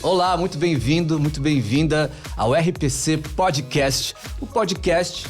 Olá, muito bem-vindo, muito bem-vinda ao RPC Podcast, o podcast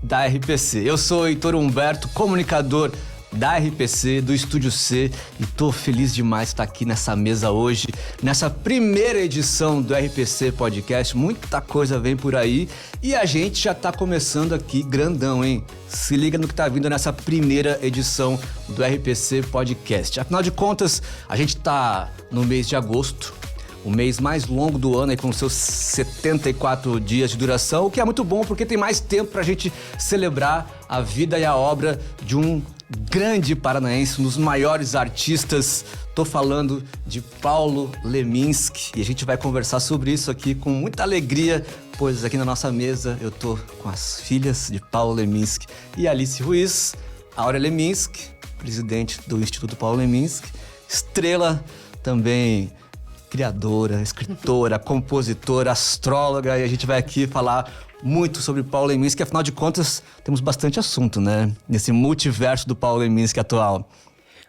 da RPC. Eu sou Heitor Humberto, comunicador da RPC, do Estúdio C, e tô feliz demais de estar aqui nessa mesa hoje, nessa primeira edição do RPC Podcast. Muita coisa vem por aí e a gente já tá começando aqui grandão, hein? Se liga no que tá vindo nessa primeira edição do RPC Podcast. Afinal de contas, a gente tá no mês de agosto, o mês mais longo do ano, aí, com seus 74 dias de duração, o que é muito bom porque tem mais tempo pra gente celebrar a vida e a obra de um grande paranaense, um dos maiores artistas. Tô falando de Paulo Leminski e a gente vai conversar sobre isso aqui com muita alegria, pois aqui na nossa mesa eu tô com as filhas de Paulo Leminski e Alice Ruiz, Áurea Leminski, presidente do Instituto Paulo Leminski, estrela também, criadora, escritora, compositora, astróloga, e a gente vai aqui falar muito sobre Paulo Leminski, afinal de contas temos bastante assunto, né? Nesse multiverso do Paulo Leminski atual.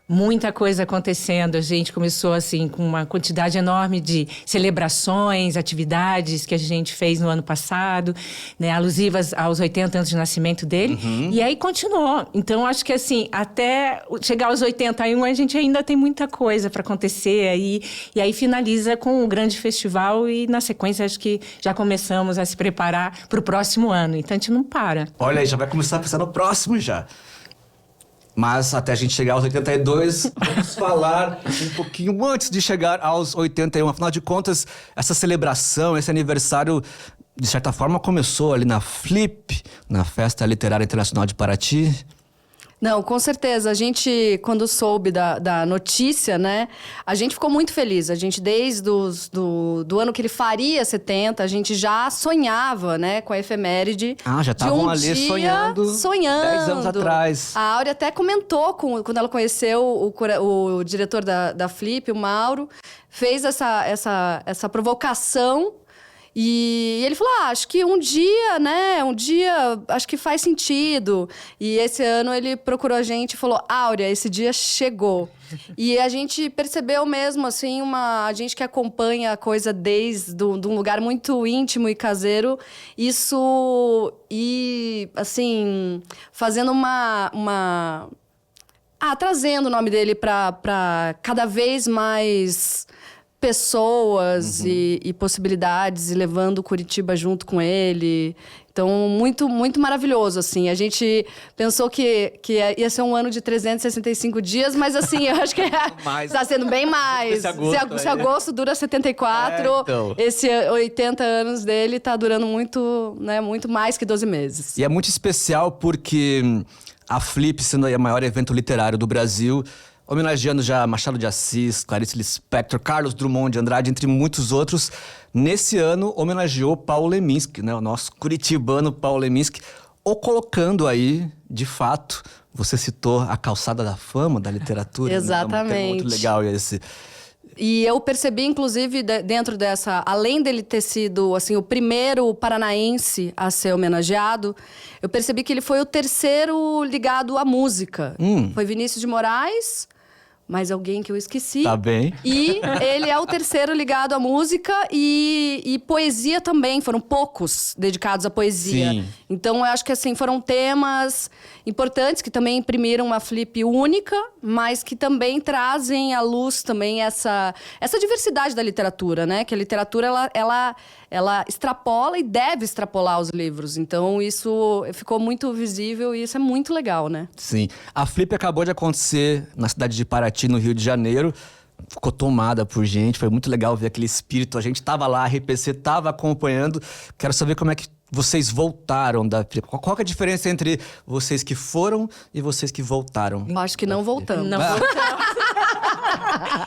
Muita coisa acontecendo, a gente começou assim com uma quantidade enorme de celebrações, atividades que a gente fez no ano passado, né, alusivas aos 80 anos de nascimento dele, e aí continuou. Então acho que assim, até chegar aos 81 a gente ainda tem muita coisa para acontecer aí, e aí finaliza com um grande festival e na sequência acho que já começamos a se preparar para o próximo ano, então a gente não para. Olha aí, já vai começar a pensar no próximo já. Mas até a gente chegar aos 82, vamos falar um pouquinho antes de chegar aos 81. Afinal de contas, essa celebração, esse aniversário, de certa forma, começou ali na Flip, na Festa Literária Internacional de Paraty. Não, com certeza. A gente, quando soube da notícia, né, a gente ficou muito feliz. A gente, desde do ano que ele faria 70, a gente já sonhava, né, com a efeméride. Ah, já estavam ali sonhando 10 anos atrás. A Áurea até comentou, quando ela conheceu o diretor da Flip, o Mauro, fez essa provocação. E ele falou, acho que um dia, acho que faz sentido. E esse ano ele procurou a gente e falou, Áurea, esse dia chegou. E a gente percebeu mesmo, assim, a gente que acompanha a coisa desde um lugar muito íntimo e caseiro, isso, e, assim, fazendo trazendo o nome dele para cada vez mais pessoas e possibilidades, e levando Curitiba junto com ele. Então, muito, muito maravilhoso, assim. A gente pensou que ia ser um ano de 365 dias, mas, assim, eu acho que está sendo bem mais. Se agosto dura 74, então. Esse 80 anos dele está durando muito, né, muito mais que 12 meses. E é muito especial porque a Flip, sendo aí o maior evento literário do Brasil, homenageando já Machado de Assis, Clarice Lispector, Carlos Drummond de Andrade, entre muitos outros, nesse ano homenageou Paulo Leminski, né, o nosso curitibano Paulo Leminski, ou colocando aí, de fato, você citou a calçada da fama da literatura. Exatamente. Né? É muito legal esse. E eu percebi, inclusive, dentro dessa... Além dele ter sido, assim, o primeiro paranaense a ser homenageado, eu percebi que ele foi o terceiro ligado à música. Foi Vinícius de Moraes, mais alguém que eu esqueci. Tá bem. E ele é o terceiro ligado à música e poesia também. Foram poucos dedicados à poesia. Sim. Então, eu acho que, assim, foram temas importantes que também imprimiram uma Flip única, mas que também trazem à luz também essa diversidade da literatura, né? Que a literatura, ela extrapola e deve extrapolar os livros. Então, isso ficou muito visível e isso é muito legal, né? Sim. A Flip acabou de acontecer na cidade de Paraty, no Rio de Janeiro. Ficou tomada por gente, foi muito legal ver aquele espírito. A gente tava lá, a RPC tava acompanhando. Quero saber como é que vocês voltaram da Flip. Qual que é a diferença entre vocês que foram e vocês que voltaram? Eu acho que não voltamos. Não voltamos.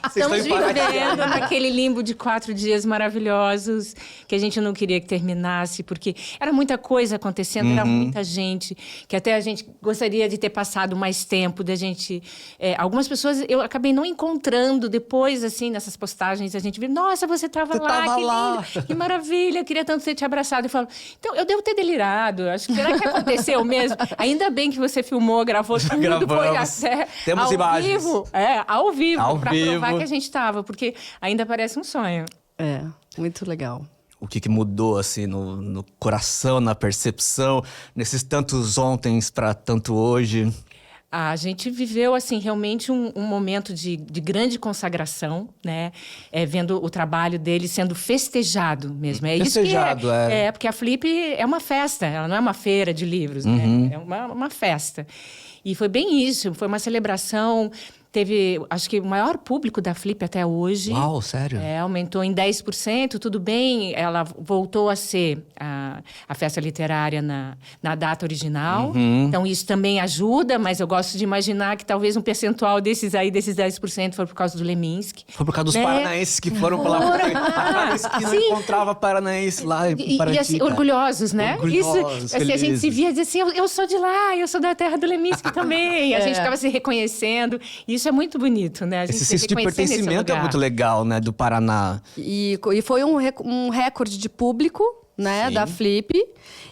Estamos vivendo naquele limbo de 4 dias maravilhosos que a gente não queria que terminasse, porque era muita coisa acontecendo, era muita gente, que até a gente gostaria de ter passado mais tempo, da gente... algumas pessoas eu acabei não encontrando depois, assim, nessas postagens, a gente viu, nossa, você estava lá, que lindo, que maravilha, queria tanto ter te abraçado. Eu falo, então, eu devo ter delirado, acho que será que aconteceu mesmo? Ainda bem que você filmou, gravou tudo, foi Temos ao imagens. Vivo, ao vivo, Ao pra vivo. provar que a gente estava, porque ainda parece um sonho. É, muito legal. O que mudou, assim, no coração, na percepção, nesses tantos ontens para tanto hoje? A gente viveu, assim, realmente um momento de grande consagração, né? Vendo o trabalho dele sendo festejado mesmo. É festejado, isso que porque a Flip é uma festa, ela não é uma feira de livros, né? É uma festa. E foi bem isso, foi uma celebração. Teve, acho que o maior público da Flip até hoje. Uau, sério? Aumentou em 10%, tudo bem. Ela voltou a ser a festa literária na data original. Então, isso também ajuda, mas eu gosto de imaginar que talvez um percentual desses 10% foi por causa do Leminski. Foi por causa dos paranaenses que foram pra lá. Que não encontrava paranaense lá em Paraty. E assim, orgulhosos, né? Orgulhosos, isso, assim, a gente se via e dizia assim, eu sou de lá, eu sou da terra do Leminski também. A gente ficava se reconhecendo. Isso é muito bonito, né? A gente esse senso de pertencimento é muito legal, né? Do Paraná. E foi um recorde de público, né? Da Flip.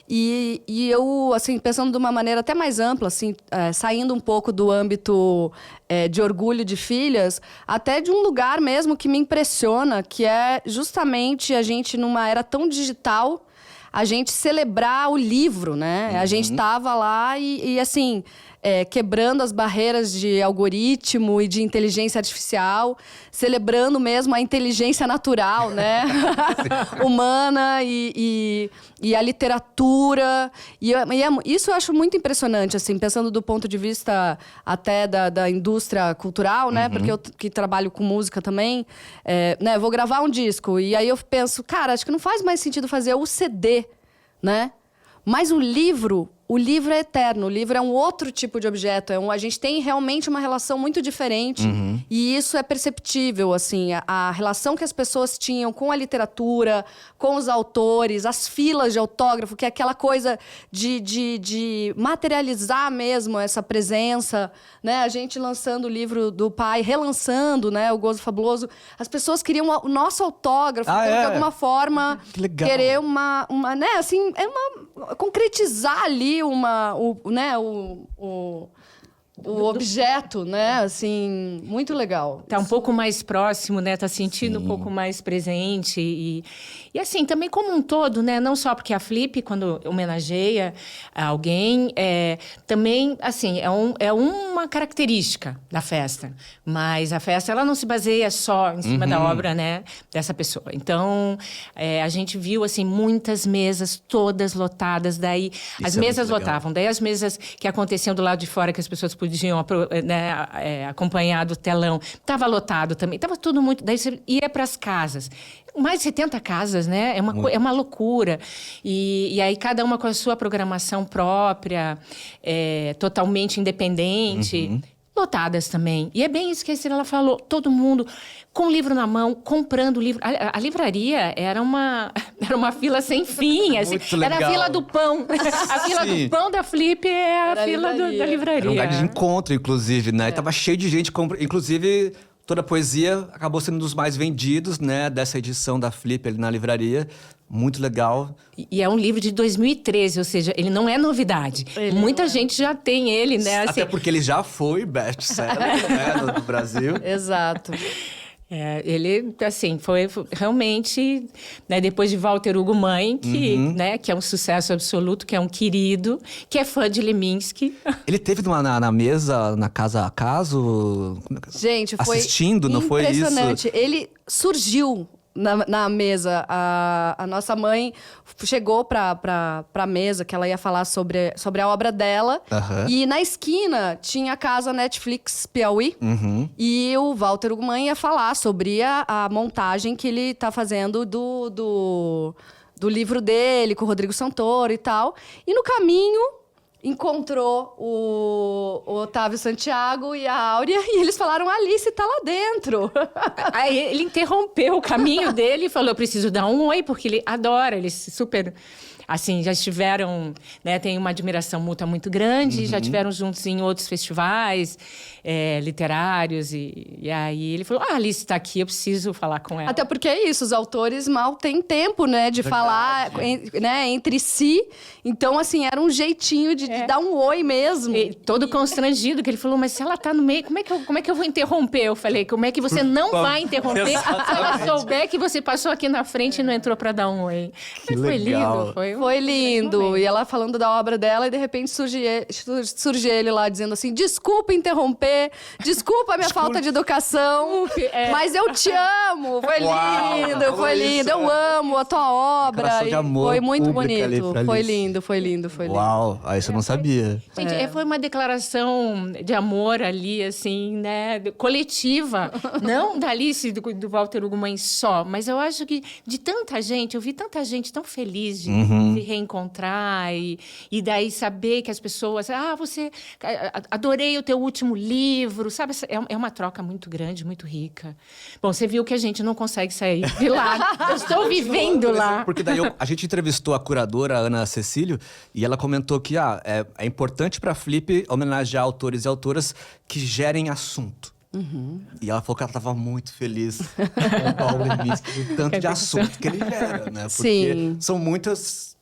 E eu, assim, pensando de uma maneira até mais ampla, assim, saindo um pouco do âmbito de orgulho de filhas, até de um lugar mesmo que me impressiona, que é justamente a gente, numa era tão digital, a gente celebrar o livro, né? A gente tava lá e assim... quebrando as barreiras de algoritmo e de inteligência artificial, celebrando mesmo a inteligência natural, né? Humana e a literatura. Isso eu acho muito impressionante, assim, pensando do ponto de vista até da indústria cultural, né? Porque eu que trabalho com música também, né? Vou gravar um disco e aí eu penso, cara, acho que não faz mais sentido fazer o CD, né? Mas o livro é eterno, o livro é um outro tipo de objeto, a gente tem realmente uma relação muito diferente e isso é perceptível, assim, a relação que as pessoas tinham com a literatura, com os autores, as filas de autógrafo, que é aquela coisa de materializar mesmo essa presença, né? A gente lançando o livro do pai, relançando, né, o Gozo Fabuloso, as pessoas queriam o nosso autógrafo, então, de alguma forma, querer uma, né, assim, concretizar ali o objeto, né? Assim, muito legal. Tá um pouco mais próximo, né? Tá sentindo um pouco mais presente. E assim, também como um todo, né? Não só porque a Flip, quando homenageia alguém, também, assim, é uma característica da festa. Mas a festa, ela não se baseia só em cima da obra, né? Dessa pessoa. Então, a gente viu, assim, muitas mesas todas lotadas. Daí, as mesas lotavam. Daí, as mesas que aconteciam do lado de fora, que as pessoas podiam acompanhar do telão, estava lotado também. Estava tudo muito... Daí, você ia para as casas. Mais de 70 casas, né? É uma loucura. E aí, cada uma com a sua programação própria, totalmente independente. Lotadas também. E é bem isso que a Estrela falou. Todo mundo com o livro na mão, comprando o livro. A livraria era uma fila sem fim. Assim, era a fila do pão. A fila do pão da Flip era a fila da livraria. Era um lugar de encontro, inclusive, né? E tava cheio de gente comprando. Inclusive... Toda a poesia acabou sendo um dos mais vendidos, né? Dessa edição da Flip ali na livraria. Muito legal. E é um livro de 2013, ou seja, ele não é novidade. Muita gente já tem ele, né? Até porque ele já foi best-seller, né? No Brasil. Exato. Ele, assim, foi realmente, né, depois de Walter Hugo Mãe, que é um sucesso absoluto, que é um querido, que é fã de Leminski. Ele teve na mesa, na Casa Acaso? Gente, foi assistindo, não foi isso? Impressionante. Ele surgiu na mesa. A nossa mãe chegou pra mesa, que ela ia falar sobre a obra dela. E na esquina tinha a casa Netflix Piauí. E o Walter Ugman ia falar sobre a montagem que ele tá fazendo do livro dele, com o Rodrigo Santoro e tal. E no caminho... encontrou o Otávio Santiago e a Áurea e eles falaram, Alice tá lá dentro. Aí ele interrompeu o caminho dele e falou, eu preciso dar um oi, porque ele adora, ele super... Assim, já estiveram, né, tem uma admiração mútua muito grande, já estiveram juntos em outros festivais literários. E aí ele falou, Alice está aqui, eu preciso falar com ela. Até porque é isso, os autores mal têm tempo, né, de falar né, entre si. Então, assim, era um jeitinho de de dar um oi mesmo. E todo constrangido, que ele falou, mas se ela tá no meio, como é que eu vou interromper? Eu falei, como é que você não vai interromper se ela souber que você passou aqui na frente e não entrou pra dar um oi? Que Foi legal. lindo. Foi lindo. E ela falando da obra dela, e de repente surge ele lá dizendo assim: desculpa interromper, desculpa a minha falta de educação, mas eu te amo. Foi lindo, foi lindo. Eu amo a tua obra. Declaração de amor Foi muito pública ali bonito. pra Foi Alice. lindo, foi lindo, foi lindo. Uau, isso eu não sabia. Gente, foi uma declaração de amor ali, assim, né? Coletiva. Não da Alice e do Walter Hugo Mãe só, mas eu acho que de tanta gente, eu vi tanta gente tão feliz de se reencontrar e daí saber que as pessoas... você... Adorei o teu último livro, sabe? É uma troca muito grande, muito rica. Bom, você viu que a gente não consegue sair de lá. Eu estou vivendo lá. Porque daí a gente entrevistou a curadora, a Ana Cecílio, e ela comentou que é importante pra Flip homenagear autores e autoras que gerem assunto. E ela falou que ela estava muito feliz com o Paulo Leminski, o tanto de assunto que ele gera, né? Porque Sim. são muitos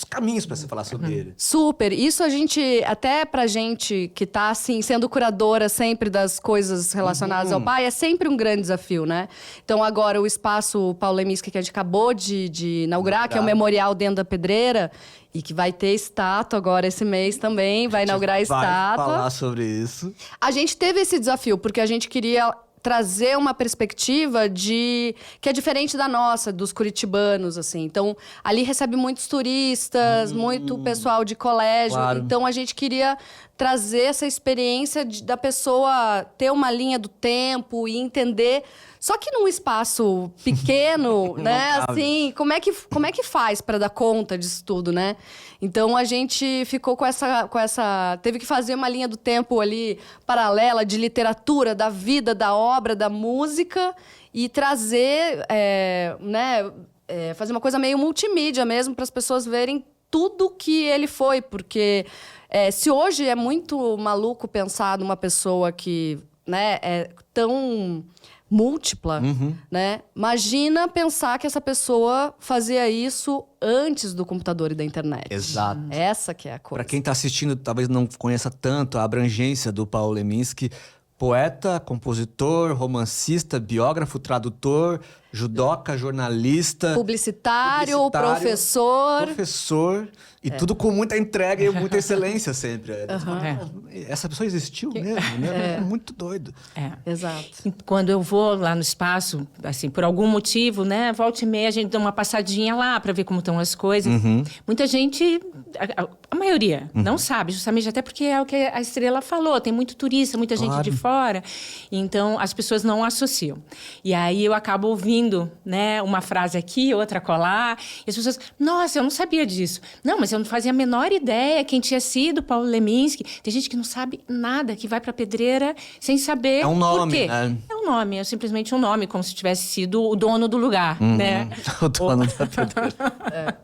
caminhos para se falar sobre ele. Super. Isso a gente, até pra gente que tá, assim, sendo curadora sempre das coisas relacionadas ao pai, é sempre um grande desafio, né? Então, agora, o espaço Paulo Leminski, que a gente acabou de inaugurar, que é o memorial dentro da Pedreira, e que vai ter estátua agora esse mês também, vai inaugurar a estátua. Vai falar sobre isso. A gente teve esse desafio, porque a gente queria trazer uma perspectiva que é diferente da nossa, dos curitibanos, assim. Então, ali recebe muitos turistas, muito pessoal de colégio. Claro. Então, a gente queria trazer essa experiência da pessoa ter uma linha do tempo e entender. Só que num espaço pequeno, né? cabe. Assim, como é que faz para dar conta disso tudo, né? Então a gente ficou com essa, teve que fazer uma linha do tempo ali paralela de literatura, da vida, da obra, da música e trazer, fazer uma coisa meio multimídia mesmo para as pessoas verem tudo que ele foi, porque se hoje é muito maluco pensar numa pessoa que, né, é tão múltipla, né? Imagina pensar que essa pessoa fazia isso antes do computador e da internet. Exato. Essa que é a coisa. Para quem está assistindo, talvez não conheça tanto a abrangência do Paulo Leminski. Poeta, compositor, romancista, biógrafo, tradutor, judoca, jornalista... Publicitário, professor. E tudo com muita entrega e muita excelência sempre. Essa pessoa existiu mesmo, né? É muito doido. Exato. Quando eu vou lá no espaço, assim, por algum motivo, né? Volta e meia, a gente dá uma passadinha lá para ver como estão as coisas. Muita gente, a maioria, não sabe, justamente até porque é o que a Estrela falou. Tem muito turista, muita gente de fora. Então, as pessoas não associam. E aí, eu acabo ouvindo, né? Uma frase aqui, outra colar. E as pessoas, nossa, eu não sabia disso. Não, mas eu não fazia a menor ideia quem tinha sido Paulo Leminski. Tem gente que não sabe nada, que vai pra Pedreira sem saber É um nome, por quê. né? É um nome, é simplesmente um nome, como se tivesse sido o dono do lugar, né? O dono da Pedreira.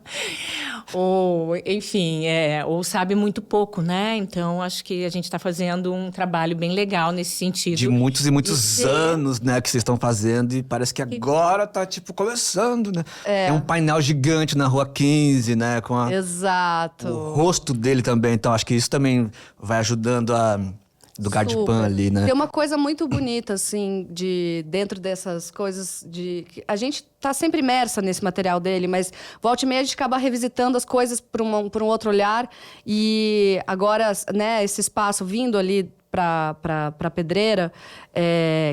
Ou, enfim, ou sabe muito pouco, né? Então, acho que a gente está fazendo um trabalho bem legal nesse sentido. De muitos e muitos anos, né, que vocês estão fazendo. E parece que agora tá, tipo, começando, né? É um painel gigante na Rua 15, né? Com Exato. o rosto dele também. Então, acho que isso também vai ajudando do Gardipan ali, né? Tem uma coisa muito bonita, assim, dentro dessas coisas a gente tá sempre imersa nesse material dele, mas volta e meia a gente acaba revisitando as coisas por um outro olhar. E agora, né, esse espaço vindo ali pra Pedreira,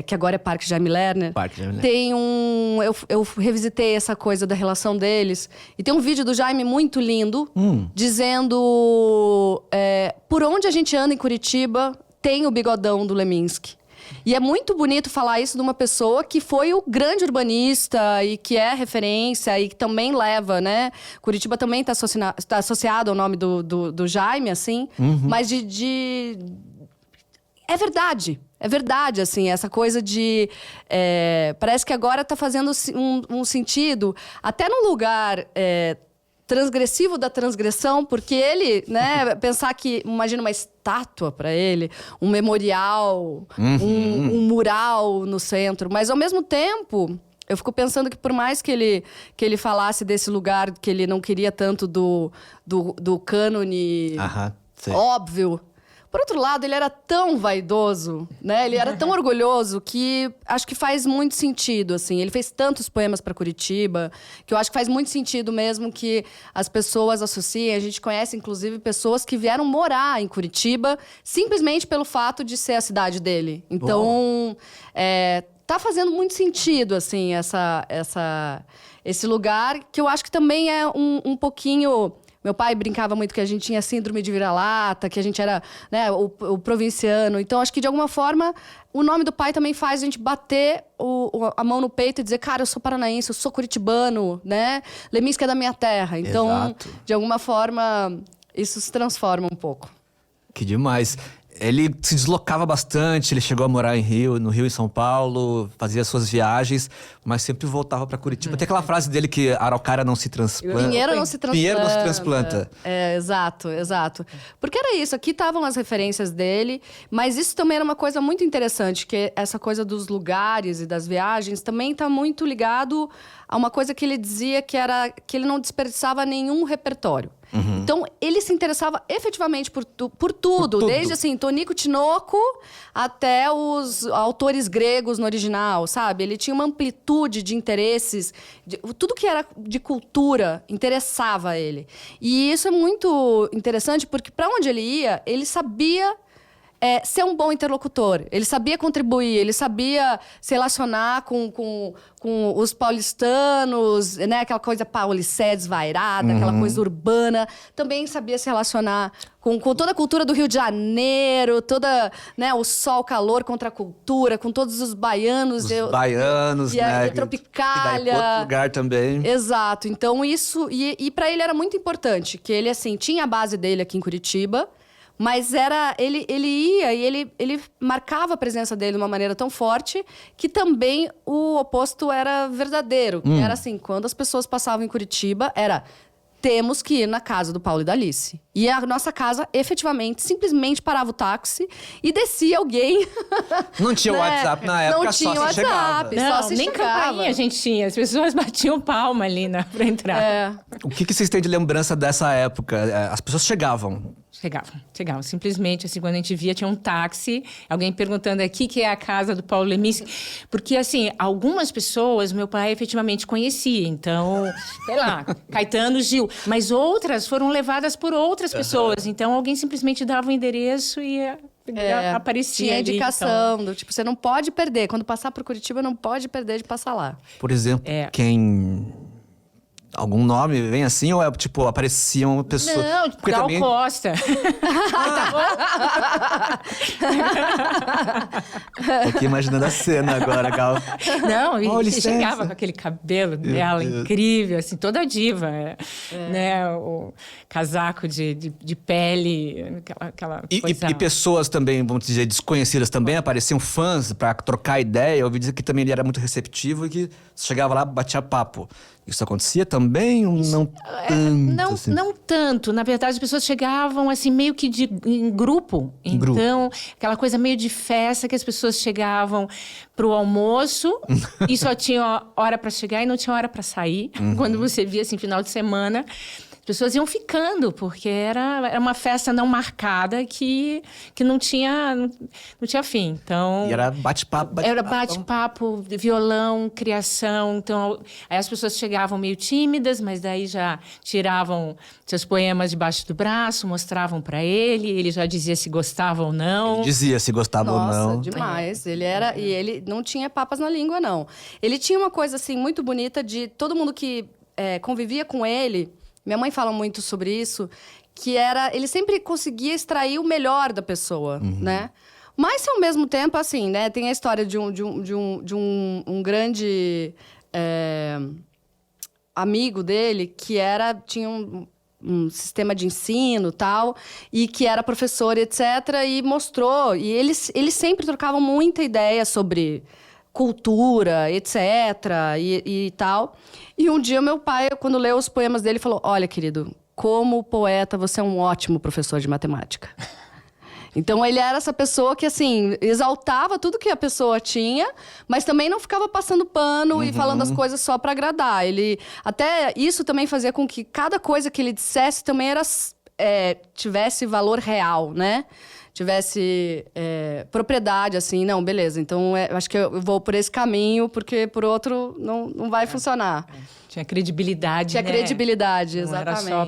que agora é Parque Jaime Lerner. Tem eu revisitei essa coisa da relação deles. E tem um vídeo do Jaime muito lindo, dizendo por onde a gente anda em Curitiba, tem o bigodão do Leminski. E é muito bonito falar isso de uma pessoa que foi o grande urbanista e que é referência e que também leva, né? Curitiba também está associado ao nome do Jaime, assim. Mas é verdade, assim, essa coisa de... parece que agora está fazendo um sentido, até num lugar... transgressivo da transgressão, porque ele, né, pensar que, imagina uma estátua para ele, um memorial, um mural no centro, mas ao mesmo tempo, eu fico pensando que por mais que ele falasse desse lugar que ele não queria tanto do cânone Óbvio. Por outro lado, ele era tão vaidoso, né? Ele era tão orgulhoso que acho que faz muito sentido, assim. Ele fez tantos poemas para Curitiba que eu acho que faz muito sentido mesmo que as pessoas associem. A gente conhece, inclusive, pessoas que vieram morar em Curitiba simplesmente pelo fato de ser a cidade dele. Então, tá fazendo muito sentido, assim, esse lugar que eu acho que também é um pouquinho... Meu pai brincava muito que a gente tinha síndrome de vira-lata, que a gente era, né, o provinciano. Então, acho que, de alguma forma, o nome do pai também faz a gente bater a mão no peito e dizer, cara, eu sou paranaense, eu sou curitibano, né? Leminski é da minha terra. Então, Exato. de alguma forma, isso se transforma um pouco. Que demais. Ele se deslocava bastante, ele chegou a morar no Rio e São Paulo, fazia suas viagens, mas sempre voltava para Curitiba. Tem aquela frase dele que araucária não se transplanta. Pinheiro não se transplanta. Pinheiro não se transplanta. Exato. Porque era isso, aqui estavam as referências dele, mas isso também era uma coisa muito interessante, que essa coisa dos lugares e das viagens também está muito ligado a uma coisa que ele dizia que era que ele não desperdiçava nenhum repertório. Então, ele se interessava efetivamente por tudo. Desde, assim, Tonico Tinoco até os autores gregos no original, sabe? Ele tinha uma amplitude de interesses. Tudo que era de cultura interessava ele. E isso é muito interessante, porque para onde ele ia, ele sabia... ser um bom interlocutor. Ele sabia contribuir, ele sabia se relacionar com os paulistanos, né? Aquela coisa paulicé desvairada, aquela coisa urbana. Também sabia se relacionar com toda a cultura do Rio de Janeiro, toda, né, o sol, o calor contra a cultura, com todos os baianos. Baianos, né? E a Tropicália. E daí, outro lugar também. Exato. Então, isso... E para ele era muito importante, que ele, assim, tinha a base dele aqui em Curitiba, mas ele ia e ele marcava a presença dele de uma maneira tão forte que também o oposto era verdadeiro. Era assim, quando as pessoas passavam em Curitiba, temos que ir na casa do Paulo e da Alice. E a nossa casa, efetivamente, simplesmente parava o táxi e descia alguém. Não tinha WhatsApp na época, não tinha só se chegava. Não, só se nem chegava. campainha a gente tinha. As pessoas batiam palma ali pra entrar. O que vocês têm de lembrança dessa época? As pessoas chegavam. Chegavam. Simplesmente, assim, quando a gente via, tinha um táxi, alguém perguntando aqui que é a casa do Paulo Leminski. Porque, assim, algumas pessoas meu pai efetivamente conhecia. Então, sei lá, Caetano, Gil. Mas outras foram levadas por outras pessoas. Então, alguém simplesmente dava o endereço e aparecia Tinha ali, indicação, então. do tipo, você não pode perder. Quando passar por Curitiba, não pode perder de passar lá. Por exemplo, algum nome vem assim ou tipo, apareciam pessoas... Não, porque Gal também... Costa. Tô aqui imaginando a cena agora, Gal. Não, e licença. chegava com aquele cabelo dela incrível, assim, toda diva, né? O casaco de pele, aquela coisa... E pessoas também, vamos dizer, desconhecidas também, apareciam fãs pra trocar ideia. Eu ouvi dizer que também ele era muito receptivo e que chegava lá, batia papo. Isso acontecia também ou não tanto? Não tanto. Na verdade, as pessoas chegavam assim, meio que em grupo. Então, aquela coisa meio de festa que as pessoas chegavam pro almoço e só tinha hora para chegar e não tinha hora para sair. Quando você via assim, final de semana, as pessoas iam ficando, porque era uma festa não marcada que não tinha fim. Então, E era bate-papo. era bate-papo, violão, criação. Então, aí as pessoas chegavam meio tímidas, mas daí já tiravam seus poemas debaixo do braço, mostravam para ele já dizia se gostava ou não. Ele dizia se gostava ou não. Nossa, demais. Ele era... E ele não tinha papas na língua, não. Ele tinha uma coisa, assim, muito bonita de... Todo mundo que convivia com ele... Minha mãe fala muito sobre isso, que era... Ele sempre conseguia extrair o melhor da pessoa, né? Mas, ao mesmo tempo, assim, né? Tem a história de um grande amigo dele que tinha um sistema de ensino e tal, e que era professor, etc. E mostrou. E eles sempre trocavam muita ideia sobre cultura, etc. e tal. E um dia meu pai, quando leu os poemas dele, falou: olha, querido, como poeta, você é um ótimo professor de matemática. Então, ele era essa pessoa que, assim, exaltava tudo que a pessoa tinha, mas também não ficava passando pano e falando as coisas só para agradar. Até isso também fazia com que cada coisa que ele dissesse também tivesse valor real, né? Tivesse propriedade, assim, não, beleza. Então, acho que eu vou por esse caminho, porque por outro não vai funcionar. Tinha credibilidade, Tinha credibilidade, Não exatamente. era só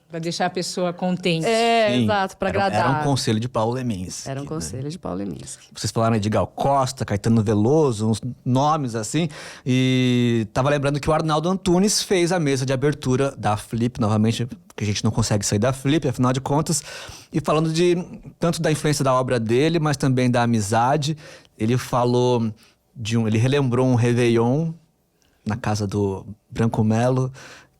para deixar a pessoa contente. Sim, Exato, para agradar. Era um conselho de Paulo Leminski. Era um conselho de Paulo Leminski. Vocês falaram aí de Gal Costa, Caetano Veloso, uns nomes assim. E tava lembrando que o Arnaldo Antunes fez a mesa de abertura da Flip, novamente, porque a gente não consegue sair da Flip, afinal de contas. E falando tanto da influência da obra dele, mas também da amizade. Ele falou ele relembrou um Réveillon na casa do Branco Melo,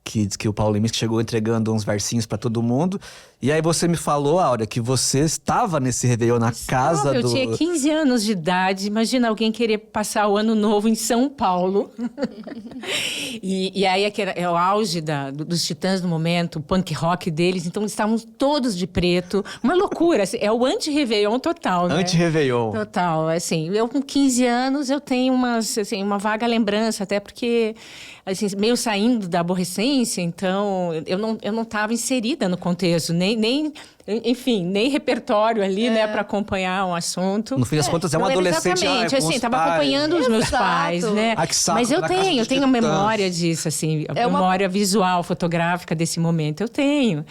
que diz que o Paulo Leminski chegou entregando uns versinhos pra todo mundo. E aí você me falou, Áurea, que você estava nesse Réveillon na casa do... Eu tinha 15 anos de idade. Imagina alguém querer passar o ano novo em São Paulo. e aí é o auge dos Titãs no momento, o punk rock deles. Então eles estavam todos de preto. Uma loucura. Assim, é o anti-Réveillon total, né? Anti-Réveillon. Total. Assim, eu com 15 anos, eu tenho uma vaga lembrança, até porque... Assim, meio saindo da aborrecência, então eu não estava inserida no contexto, nem repertório ali, né, para acompanhar um assunto. No fim das contas, é um Não, adolescente. exatamente, Com assim, os tava pais. acompanhando os meus pais, né? Ai, que saco, Mas eu na casa dos tenho Titãs. memória disso, assim, memória visual, fotográfica desse momento, eu tenho.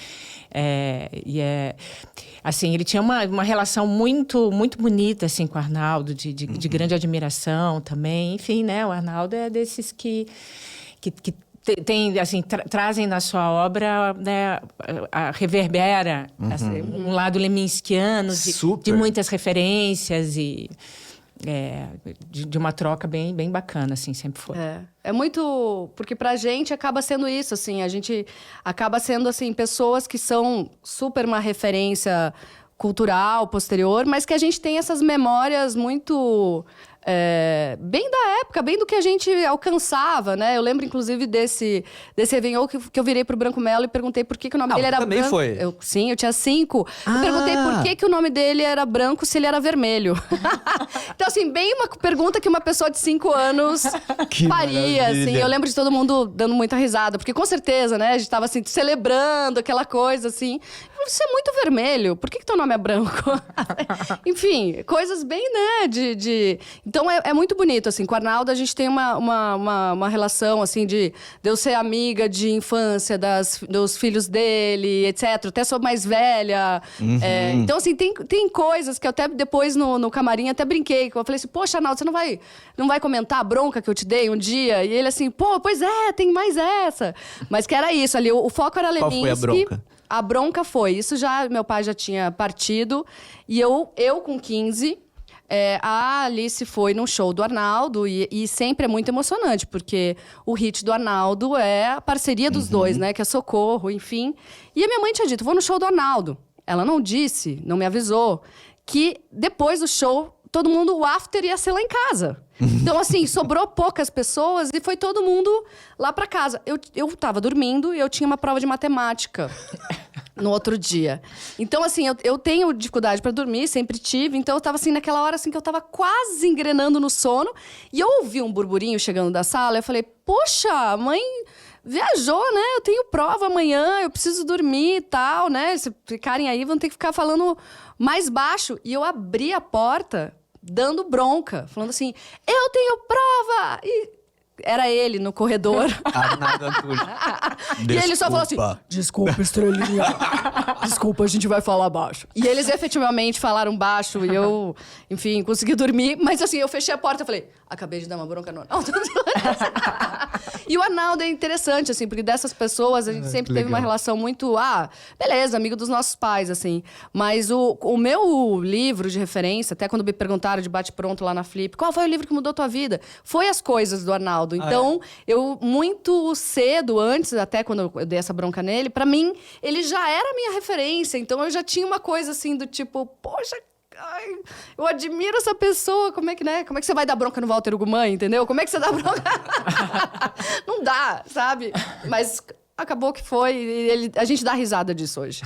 Assim, ele tinha uma relação muito, muito bonita, assim, com o Arnaldo, de grande admiração também. Enfim, né, o Arnaldo é desses que assim, trazem na sua obra, né, reverbera assim, um lado leminskiano de muitas referências e de uma troca bem, bem bacana, assim, sempre foi. É muito... Porque pra gente acaba sendo isso, assim. A gente acaba sendo, assim, pessoas que são super uma referência cultural, posterior, mas que a gente tem essas memórias muito... bem da época, bem do que a gente alcançava, né? Eu lembro, inclusive, desse Réveillon que eu virei pro Branco Melo e perguntei por que o nome dele era também branco. foi? Sim, eu tinha 5. Eu perguntei por que o nome dele era branco se ele era vermelho. Então, assim, bem uma pergunta que uma pessoa de 5 anos faria, assim. Eu lembro de todo mundo dando muita risada, porque com certeza, né? A gente tava, assim, celebrando aquela coisa, assim. Você é muito vermelho, por que teu nome é branco? Enfim, coisas bem, né, Então, é muito bonito, assim. Com o Arnaldo, a gente tem uma relação, assim, de eu ser amiga de infância dos filhos dele, etc. Até sou mais velha. Então, assim, tem coisas que eu até depois no camarim até brinquei. Eu falei assim, poxa, Arnaldo, você não vai comentar a bronca que eu te dei um dia? E ele assim, pois tem mais essa. Mas que era isso ali, o foco era Leminski. Qual foi a bronca? A bronca foi, meu pai já tinha partido. E eu com 15... a Alice foi num show do Arnaldo e sempre é muito emocionante, porque o hit do Arnaldo é a parceria dos dois, né? Que é Socorro, enfim. E a minha mãe tinha dito, vou no show do Arnaldo. Ela não disse, não me avisou, que depois do show, todo mundo, o after ia ser lá em casa. Então, assim, sobrou poucas pessoas e foi todo mundo lá pra casa. Eu tava dormindo e eu tinha uma prova de matemática no outro dia. Então, assim, eu tenho dificuldade pra dormir, sempre tive. Então, eu tava, assim, naquela hora, assim, que eu tava quase engrenando no sono. E eu ouvi um burburinho chegando da sala. Eu falei, poxa, a mãe viajou, né? Eu tenho prova amanhã, eu preciso dormir e tal, né? Se ficarem aí, vão ter que ficar falando mais baixo. E eu abri a porta... dando bronca, falando assim, eu tenho prova! E era ele no corredor. Arnaldo Antunes. E ele só falou assim, desculpa, estrelinha. Desculpa, a gente vai falar baixo. E eles efetivamente falaram baixo e eu, enfim, consegui dormir. Mas assim, eu fechei a porta e falei, acabei de dar uma bronca no Arnaldo. E o Arnaldo é interessante, assim, porque dessas pessoas a gente sempre teve uma relação muito, beleza, amigo dos nossos pais, assim. Mas o meu livro de referência, até quando me perguntaram de bate-pronto lá na Flip, qual foi o livro que mudou tua vida? Foi As Coisas, do Arnaldo. Então, eu muito cedo, antes, até quando eu dei essa bronca nele, pra mim, ele já era a minha referência. Então, eu já tinha uma coisa assim do tipo, poxa, eu admiro essa pessoa, como é que você vai dar bronca no Walter Ugumã, entendeu? Como é que você dá bronca? Não dá, sabe? Mas acabou que foi, e a gente dá risada disso hoje.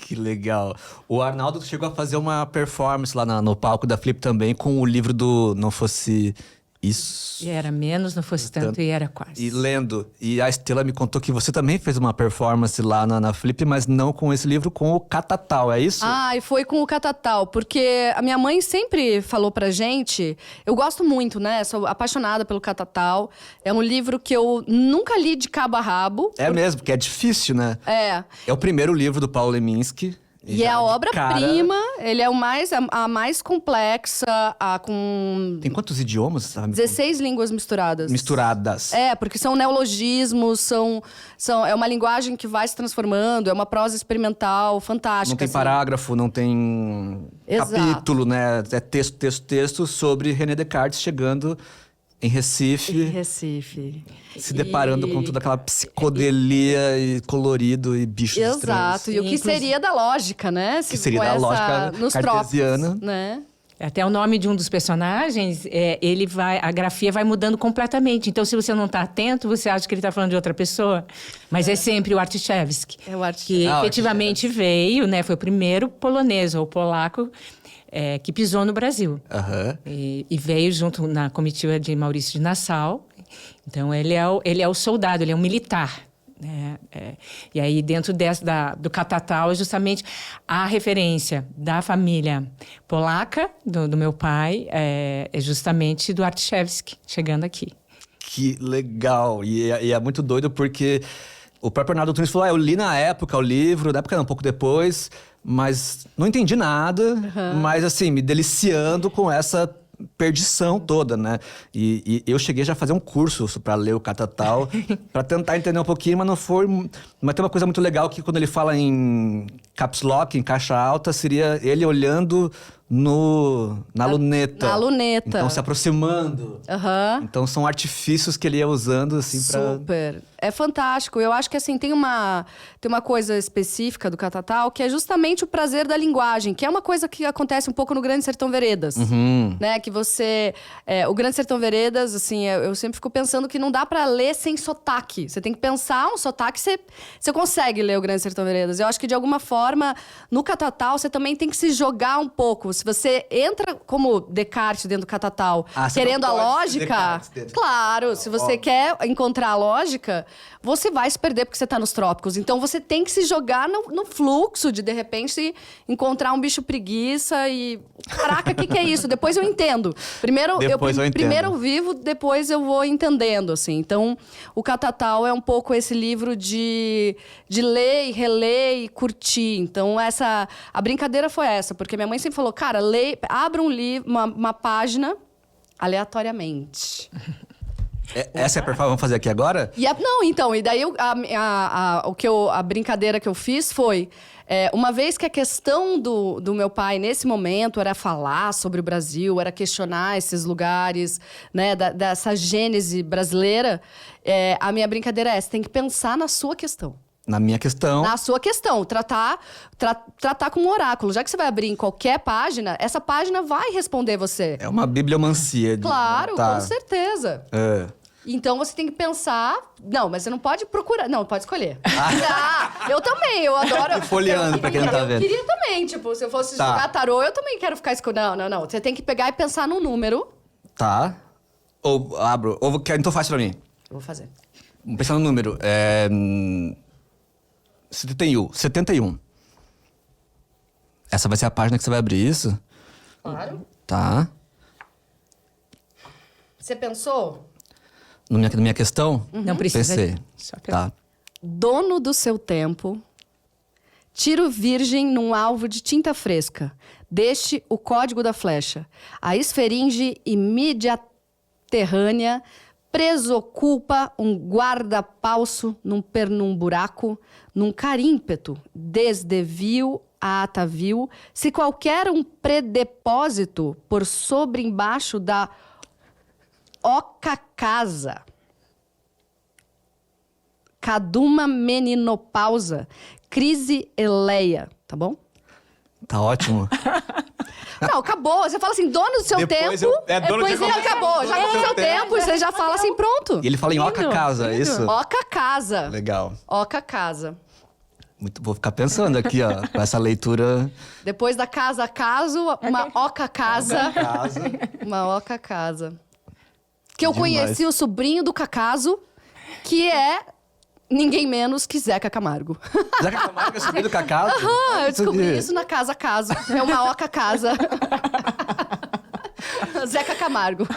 Que legal. O Arnaldo chegou a fazer uma performance lá no palco da Flip também, com o livro do Não Fosse Isso. E era menos, não fosse tanto, e era quase. E lendo. E a Estela me contou que você também fez uma performance lá na Flip, mas não com esse livro, com o Catatal, é isso? Ah, e foi com o Catatal, porque a minha mãe sempre falou pra gente... Eu gosto muito, né? Sou apaixonada pelo Catatal. É um livro que eu nunca li de cabo a rabo. É mesmo, porque é difícil, né? É. É o primeiro livro do Paulo Leminski. E é já a de obra-prima, cara- ele é a mais complexa, com Tem quantos idiomas? Sabe? 16 línguas misturadas. Misturadas. É, porque são neologismos, é uma linguagem que vai se transformando, é uma prosa experimental fantástica. Não tem assim. parágrafo, não tem Exato. capítulo, né? É texto, texto, texto sobre René Descartes chegando em Recife, Recife. se deparando com toda aquela psicodelia e colorido e bichos estranhos. Exato, e o que seria da lógica, né? Que seria da lógica nos cartesiana. trópicos, né? Até o nome de um dos personagens, a grafia vai mudando completamente. Então, se você não está atento, você acha que ele está falando de outra pessoa. Mas é sempre o Artiszewski. É o Artiszewski. Que efetivamente veio, né? Foi o primeiro polonês ou polaco que pisou no Brasil. Aham. E veio junto na comitiva de Maurício de Nassau. Então, ele é o soldado, ele é um militar. Né? E aí, dentro do Catatal, é justamente a referência da família polaca, do meu pai, é justamente do Artiszewski, chegando aqui. Que legal! E é muito doido porque o próprio Arnaldo Tunes falou: eu li na época o livro, na época não, um pouco depois, mas não entendi nada, mas assim, me deliciando com essa perdição toda, né? E eu cheguei já a fazer um curso para ler o Catatal, para tentar entender um pouquinho, mas não foi... Mas tem uma coisa muito legal que quando ele fala em caps lock, em caixa alta, seria ele olhando na luneta. Na luneta. Então, se aproximando. Aham. Então, são artifícios que ele ia usando, assim, pra... Super. É fantástico. Eu acho que, assim, tem uma coisa específica do Catatal que é justamente o prazer da linguagem, que é uma coisa que acontece um pouco no Grande Sertão Veredas. Né? Que você... o Grande Sertão Veredas, assim, eu sempre fico pensando que não dá pra ler sem sotaque. Você tem que pensar um sotaque, você consegue ler o Grande Sertão Veredas. Eu acho que, de alguma forma, no Catatal, você também tem que se jogar um pouco. Se você entra como Descartes dentro do Catatal, querendo a lógica... Claro, se você quer encontrar a lógica, você vai se perder porque você tá nos trópicos. Então, você tem que se jogar no fluxo de repente, encontrar um bicho preguiça e... Caraca, o que é isso? Depois eu entendo. Primeiro eu vivo, depois eu vou entendendo, assim. Então, o Catatal é um pouco esse livro de ler e reler e curtir. Então, a brincadeira foi essa. Porque minha mãe sempre falou, cara, abra um livro, uma página aleatoriamente. Essa é a performance que vamos fazer aqui agora? E daí a brincadeira que eu fiz foi... uma vez que a questão do meu pai, nesse momento, era falar sobre o Brasil, era questionar esses lugares, né, dessa gênese brasileira, a minha brincadeira é, você tem que pensar na sua questão. Na minha questão. Na sua questão. Tratar como um oráculo. Já que você vai abrir em qualquer página, essa página vai responder você. É uma bibliomancia. Claro, com certeza. Então, você tem que pensar... Não, mas você não pode procurar... Não, pode escolher. Eu também, eu adoro... Folheando, pra quem não tá vendo. Eu queria também, tipo, se eu fosse jogar tarô, eu também quero ficar escolhendo. Não. Você tem que pegar e pensar num número. Tá. Ou abro. Ou quer, então faz pra mim. Eu vou fazer. Pensar no número. 71. Essa vai ser a página que você vai abrir, isso? Claro. Tá. Você pensou? Na minha questão? Não precisa. Pensei. Tá. Dono do seu tempo, tiro virgem num alvo de tinta fresca. Deixe o código da flecha. A esferinge imediaterrânea presocupa um guarda-palso num pernum-buraco, num carímpeto, desdevio a atavio, se qualquer um predepósito por sobre embaixo da oca casa. Caduma meninopausa, crise eleia, tá bom? Tá ótimo. Não, acabou. Você fala assim, dono do seu Depois tempo. dono Depois de- ele acabou. Já acabou o seu tempo. Você já fala assim, pronto. E ele fala em Oca Casa, é isso? Oca casa. Legal. Oca casa. Vou ficar pensando aqui, ó, com essa leitura. Depois da casa caso, uma oca casa. Casa. Uma oca casa. Que eu Demais. conheci o sobrinho do Cacaso, que é ninguém menos que Zeca Camargo. Zeca Camargo é sobrinho do Cacau? Eu descobri isso na Casa Caso. É uma Oca Casa. Zeca Camargo.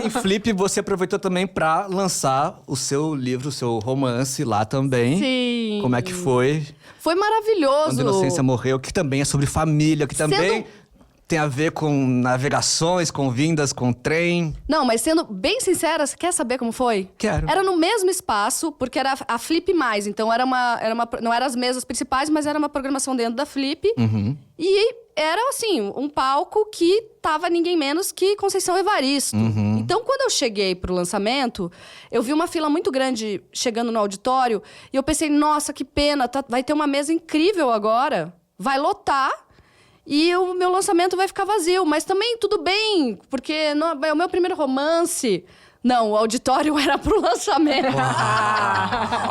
Em Flip, você aproveitou também pra lançar o seu livro, o seu romance lá também. Sim. Como é que foi? Foi maravilhoso. Quando a Inocência Morreu, que também é sobre família, que também tem a ver com navegações, com vindas, com trem. Não, mas sendo bem sincera, você quer saber como foi? Quero. Era no mesmo espaço, porque era a Flip+. Então não eram as mesas principais, mas era uma programação dentro da Flip. E era, assim, um palco que tava ninguém menos que Conceição Evaristo. Então, quando eu cheguei pro lançamento, eu vi uma fila muito grande chegando no auditório. E eu pensei, nossa, que pena, vai ter uma mesa incrível agora. Vai lotar. E o meu lançamento vai ficar vazio. Mas também tudo bem, porque é o meu primeiro romance. Não, o auditório era pro lançamento.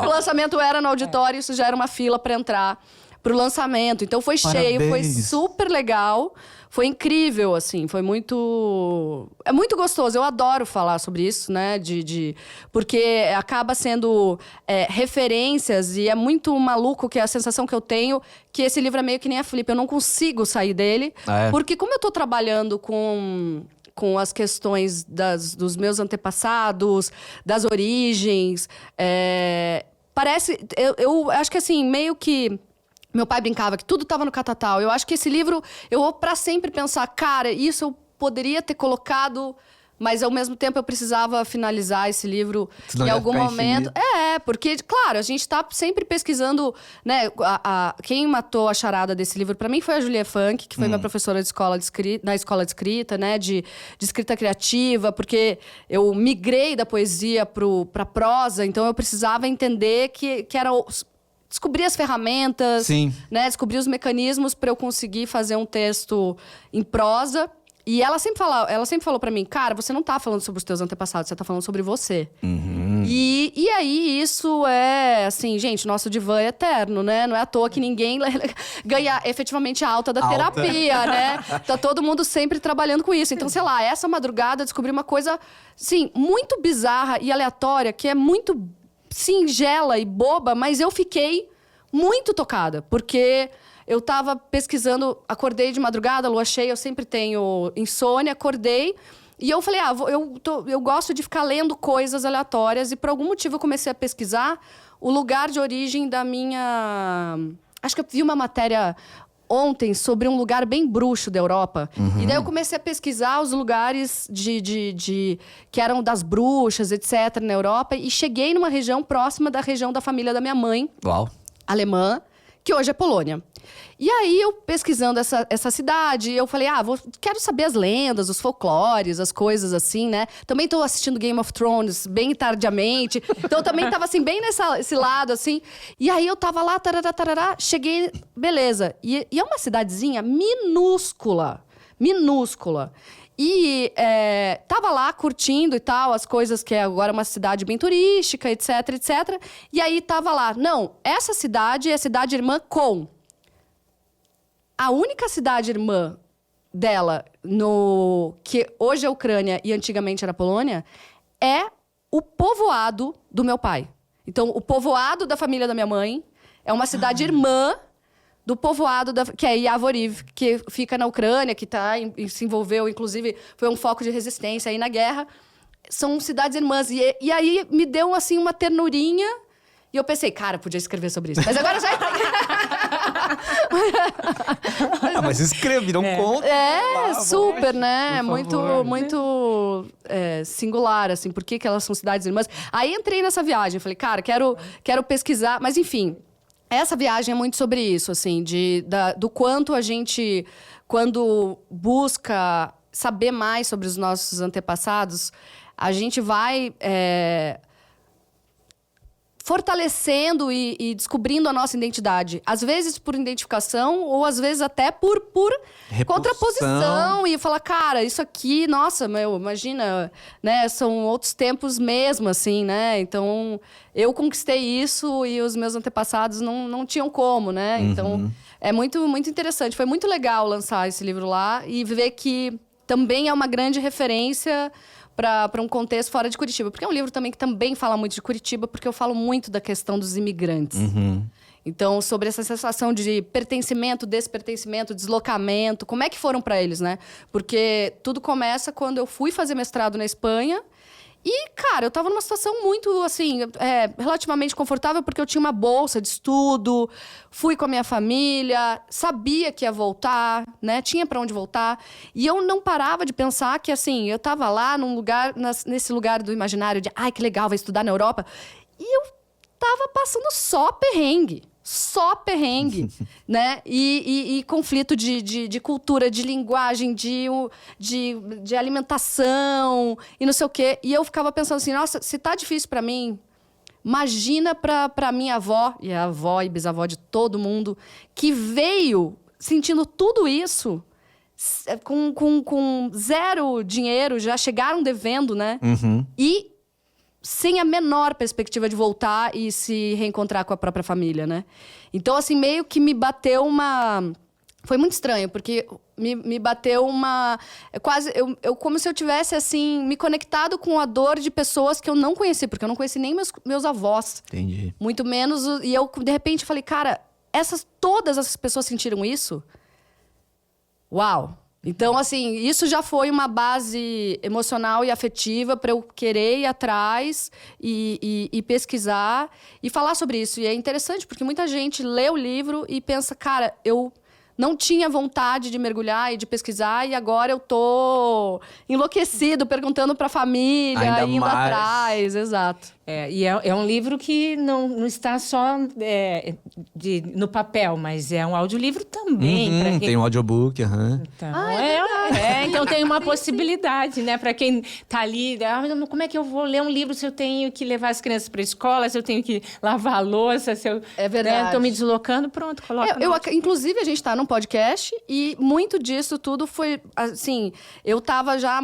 O lançamento era no auditório, isso já era uma fila para entrar pro lançamento. Então foi cheio, foi Parabéns. super legal. Foi incrível, assim, foi muito... É muito gostoso, eu adoro falar sobre isso, né? Porque acaba sendo referências e é muito maluco que é a sensação que eu tenho que esse livro é meio que nem a Flip. Eu não consigo sair dele, porque como eu tô trabalhando com as questões dos meus antepassados, das origens, parece... Eu acho que, assim, meio que... Meu pai brincava que tudo estava no catatal. Eu acho que esse livro, eu vou pra sempre pensar, cara, isso eu poderia ter colocado, mas ao mesmo tempo eu precisava finalizar esse livro Senão em ia algum ficar momento. infinito. Porque, claro, a gente tá sempre pesquisando, né? Quem matou a charada desse livro, pra mim, foi a Julia Funk, que foi minha professora na escola de escrita, né? De escrita criativa, porque eu migrei da poesia pra prosa, então eu precisava entender que era descobrir as ferramentas, Sim. né? Descobrir os mecanismos para eu conseguir fazer um texto em prosa. E ela sempre falou para mim, cara, você não tá falando sobre os teus antepassados, você tá falando sobre você. E aí, isso é, assim, gente, nosso divã é eterno, né? Não é à toa que ninguém ganha efetivamente a alta da terapia, né? Tá todo mundo sempre trabalhando com isso. Então, sei lá, essa madrugada eu descobri uma coisa, sim, muito bizarra e aleatória, que é muito singela e boba, mas eu fiquei muito tocada, porque eu tava pesquisando, acordei de madrugada, lua cheia, eu sempre tenho insônia, acordei, e eu falei, eu gosto de ficar lendo coisas aleatórias, e por algum motivo eu comecei a pesquisar o lugar de origem da minha... Acho que eu vi uma matéria ontem sobre um lugar bem bruxo da Europa. E daí eu comecei a pesquisar os lugares que eram das bruxas, etc., na Europa. E cheguei numa região próxima da região da família da minha mãe, Uau. alemã, que hoje é Polônia. E aí, eu pesquisando essa cidade, eu falei, quero saber as lendas, os folclores, as coisas assim, né? Também tô assistindo Game of Thrones bem tardiamente. Então, eu também tava, assim, bem nesse lado, assim. E aí, eu tava lá, tarará, cheguei, beleza. E é uma cidadezinha minúscula. E tava lá curtindo e tal, as coisas que é agora uma cidade bem turística, etc, etc. E aí tava lá, não, essa cidade é a cidade irmã com... A única cidade irmã dela, que hoje é Ucrânia e antigamente era Polônia, é o povoado do meu pai. Então, o povoado da família da minha mãe é uma cidade irmã do povoado, que é Yavoriv, que fica na Ucrânia, que se envolveu, inclusive, foi um foco de resistência aí na guerra. São cidades irmãs. E aí me deu, assim, uma ternurinha. E eu pensei, cara, podia escrever sobre isso. Mas agora já... Mas escreve, não conta. Super, né? Por Muito singular, assim. Por que elas são cidades irmãs? Aí entrei nessa viagem. Falei, cara, quero pesquisar. Mas, enfim, essa viagem é muito sobre isso, assim. Do quanto a gente, quando busca saber mais sobre os nossos antepassados, a gente vai... fortalecendo e descobrindo a nossa identidade. Às vezes por identificação, ou às vezes até por contraposição. E falar, cara, isso aqui, nossa, imagina, né? São outros tempos mesmo, assim, né? Então, eu conquistei isso e os meus antepassados não tinham como, né? Então, é muito, muito interessante. Foi muito legal lançar esse livro lá e ver que também é uma grande referência para um contexto fora de Curitiba. Porque é um livro também que também fala muito de Curitiba, porque eu falo muito da questão dos imigrantes. Então, sobre essa sensação de pertencimento, despertencimento, deslocamento, como é que foram para eles, né? Porque tudo começa quando eu fui fazer mestrado na Espanha. E, cara, eu tava numa situação muito, assim, relativamente confortável, porque eu tinha uma bolsa de estudo, fui com a minha família, sabia que ia voltar, né? Tinha para onde voltar. E eu não parava de pensar que, assim, eu tava lá num lugar, nesse lugar do imaginário de, ai, que legal, vai estudar na Europa. E eu tava passando só perrengue, né? E conflito de cultura, de linguagem, de alimentação e não sei o quê. E eu ficava pensando assim, nossa, se tá difícil para mim, imagina pra minha avó, e a avó e bisavó de todo mundo, que veio sentindo tudo isso, com zero dinheiro, já chegaram devendo, né? E sem a menor perspectiva de voltar e se reencontrar com a própria família, né? Então, assim, meio que me bateu uma... Foi muito estranho, porque me bateu uma... Quase... Eu como se eu tivesse, assim, me conectado com a dor de pessoas que eu não conheci, porque eu não conheci nem meus avós. Entendi. Muito menos... E eu, de repente, falei, cara, todas essas pessoas sentiram isso? Uau! Então, assim, isso já foi uma base emocional e afetiva para eu querer ir atrás e pesquisar e falar sobre isso. E é interessante, porque muita gente lê o livro e pensa, cara, eu não tinha vontade de mergulhar e de pesquisar, e agora eu tô enlouquecido, perguntando pra família, Ainda indo mais. atrás, exato. E é um livro que não está só no papel, mas é um audiolivro também. Pra quem... Tem um audiobook, Então, então tem uma possibilidade, né? Para quem tá ali, como é que eu vou ler um livro se eu tenho que levar as crianças para a escola, se eu tenho que lavar a louça, se eu estou me deslocando, pronto, coloca. Inclusive, a gente está num podcast e muito disso tudo foi, assim, eu tava já...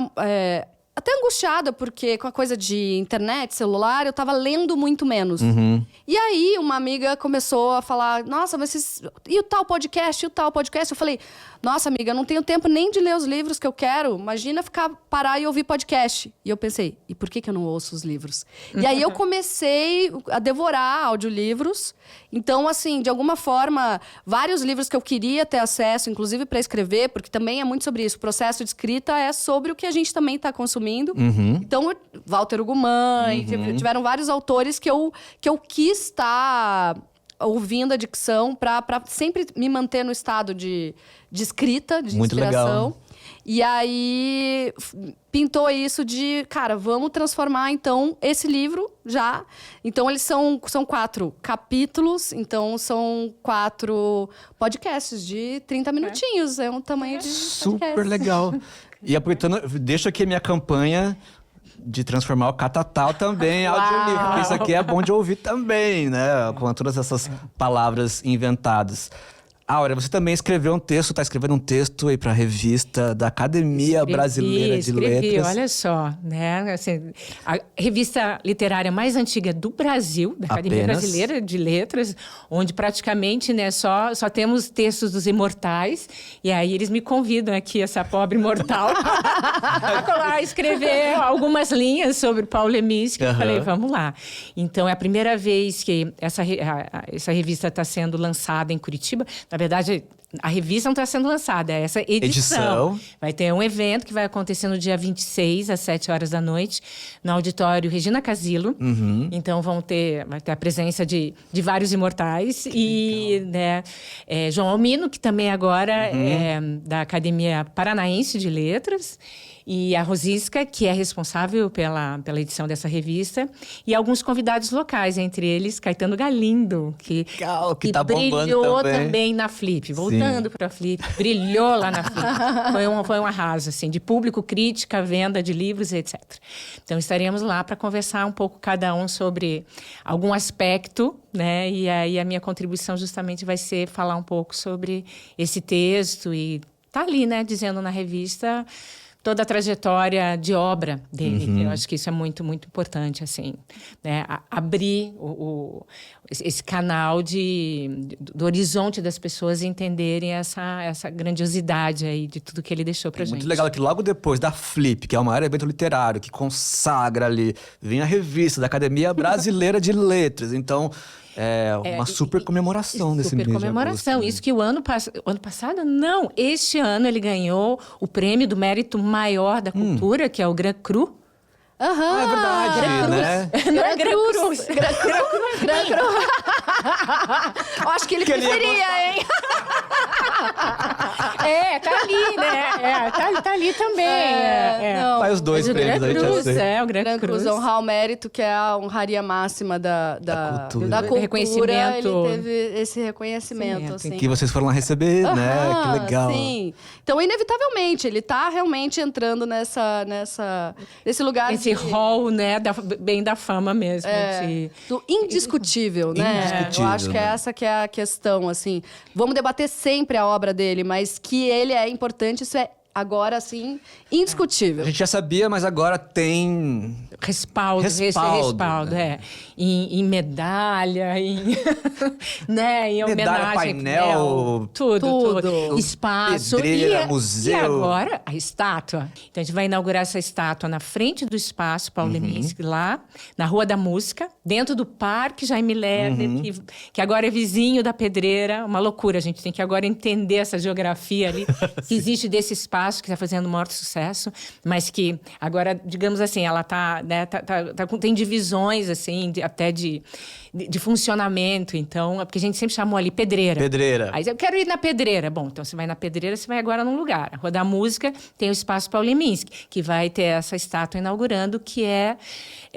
até angustiada, porque com a coisa de internet, celular, eu tava lendo muito menos. E aí, uma amiga começou a falar, nossa, mas e o tal podcast? E o tal podcast? Eu falei, nossa, amiga, eu não tenho tempo nem de ler os livros que eu quero. Imagina parar e ouvir podcast. E eu pensei, e por que eu não ouço os livros? E aí, eu comecei a devorar audiolivros. Então, assim, de alguma forma, vários livros que eu queria ter acesso, inclusive para escrever, porque também é muito sobre isso. O processo de escrita é sobre o que a gente também está consumindo. Então, Walter Ugumãe, tiveram vários autores que eu quis estar ouvindo a dicção para sempre me manter no estado de escrita, de muito inspiração. Legal. E aí pintou isso de, cara, vamos transformar então esse livro já. Então eles são 4 capítulos, então são 4 podcasts de 30 minutinhos. É um tamanho de Super podcast. legal. E aproveitando, deixo aqui a minha campanha de transformar o Catatal também em audiolivro, porque isso aqui é bom de ouvir também, né? Com todas essas palavras inventadas. Áurea, você também escreveu um texto, está escrevendo um texto aí para a revista da Academia Brasileira de Letras. Olha só, né? Assim, a revista literária mais antiga do Brasil, da Academia Brasileira de Letras, onde praticamente, né, só temos textos dos imortais, e aí eles me convidam aqui, essa pobre mortal, a escrever algumas linhas sobre Paulo Leminski. Eu falei, vamos lá. Então, é a primeira vez que essa revista está sendo lançada em Curitiba. Na verdade, a revista não está sendo lançada, é essa edição. Vai ter um evento que vai acontecer no dia 26, às 7 horas da noite, no auditório Regina Casilo. Então, vai ter a presença de vários imortais. E né, João Almino, que também agora é da Academia Paranaense de Letras. E a Rosisca, que é responsável pela edição dessa revista, e alguns convidados locais, entre eles Caetano Galindo, que tá brilhou também na Flip, voltando para a Flip, brilhou lá na Flip. Foi um arraso, assim, de público, crítica, venda de livros, etc. Então, estaremos lá para conversar um pouco cada um sobre algum aspecto, né? E aí a minha contribuição justamente vai ser falar um pouco sobre esse texto e tá ali, né, dizendo na revista... toda a trajetória de obra dele. Eu acho que isso é muito, muito importante, assim, né? Abrir esse canal do horizonte das pessoas entenderem essa grandiosidade aí de tudo que ele deixou pra gente. Muito legal que logo depois da Flip, que é o maior evento literário, que consagra ali, vem a revista da Academia Brasileira de Letras. Então, uma super comemoração desse mês de comemoração. agosto, né? Isso que o ano passado, não. Este ano ele ganhou o prêmio do mérito maior da cultura, que é o Gran Cru. Aham. É verdade, né? Não é Gran Cruz. Gran Cruz. Eu acho que ele preferia, hein? Tá ali, né? Tá ali também. Não. Vai os dois Mas o prêmios Gran aí, Cruz, Tia C. o Gran Gran Cruz Cruz. honrar o mérito, que é a honraria máxima da cultura. Reconhecimento. Ele teve esse reconhecimento, assim. Que vocês foram lá receber, né? Que legal. Sim. Então, inevitavelmente, ele tá realmente entrando nesse lugar Esse hall, né? Bem da fama mesmo. do indiscutível, né? Indiscutível, Eu acho que né? essa que é a questão, assim. Vamos debater sempre a obra dele, mas que ele é importante, isso é agora, assim, indiscutível. A gente já sabia, mas agora tem Respaldo. né? Em medalha, né? Em Medalha, homenagem. painel, Tudo. Espaço. pedreira, museu. E agora, a estátua. Então, a gente vai inaugurar essa estátua na frente do Espaço Paulo Leminski, lá, na Rua da Música, dentro do Parque Jaime Lerner, que agora é vizinho da Pedreira. Uma loucura, a gente tem que agora entender essa geografia ali, que existe desse espaço, que está fazendo o maior sucesso, mas que agora, digamos assim, ela tá, né, tem divisões, assim, até de funcionamento. Então, é porque a gente sempre chamou ali Pedreira. Pedreira. Aí eu quero ir na Pedreira. Bom, então você vai na Pedreira, você vai agora num lugar. A Rua da Música tem o Espaço Paulo Leminski, que vai ter essa estátua inaugurando, que é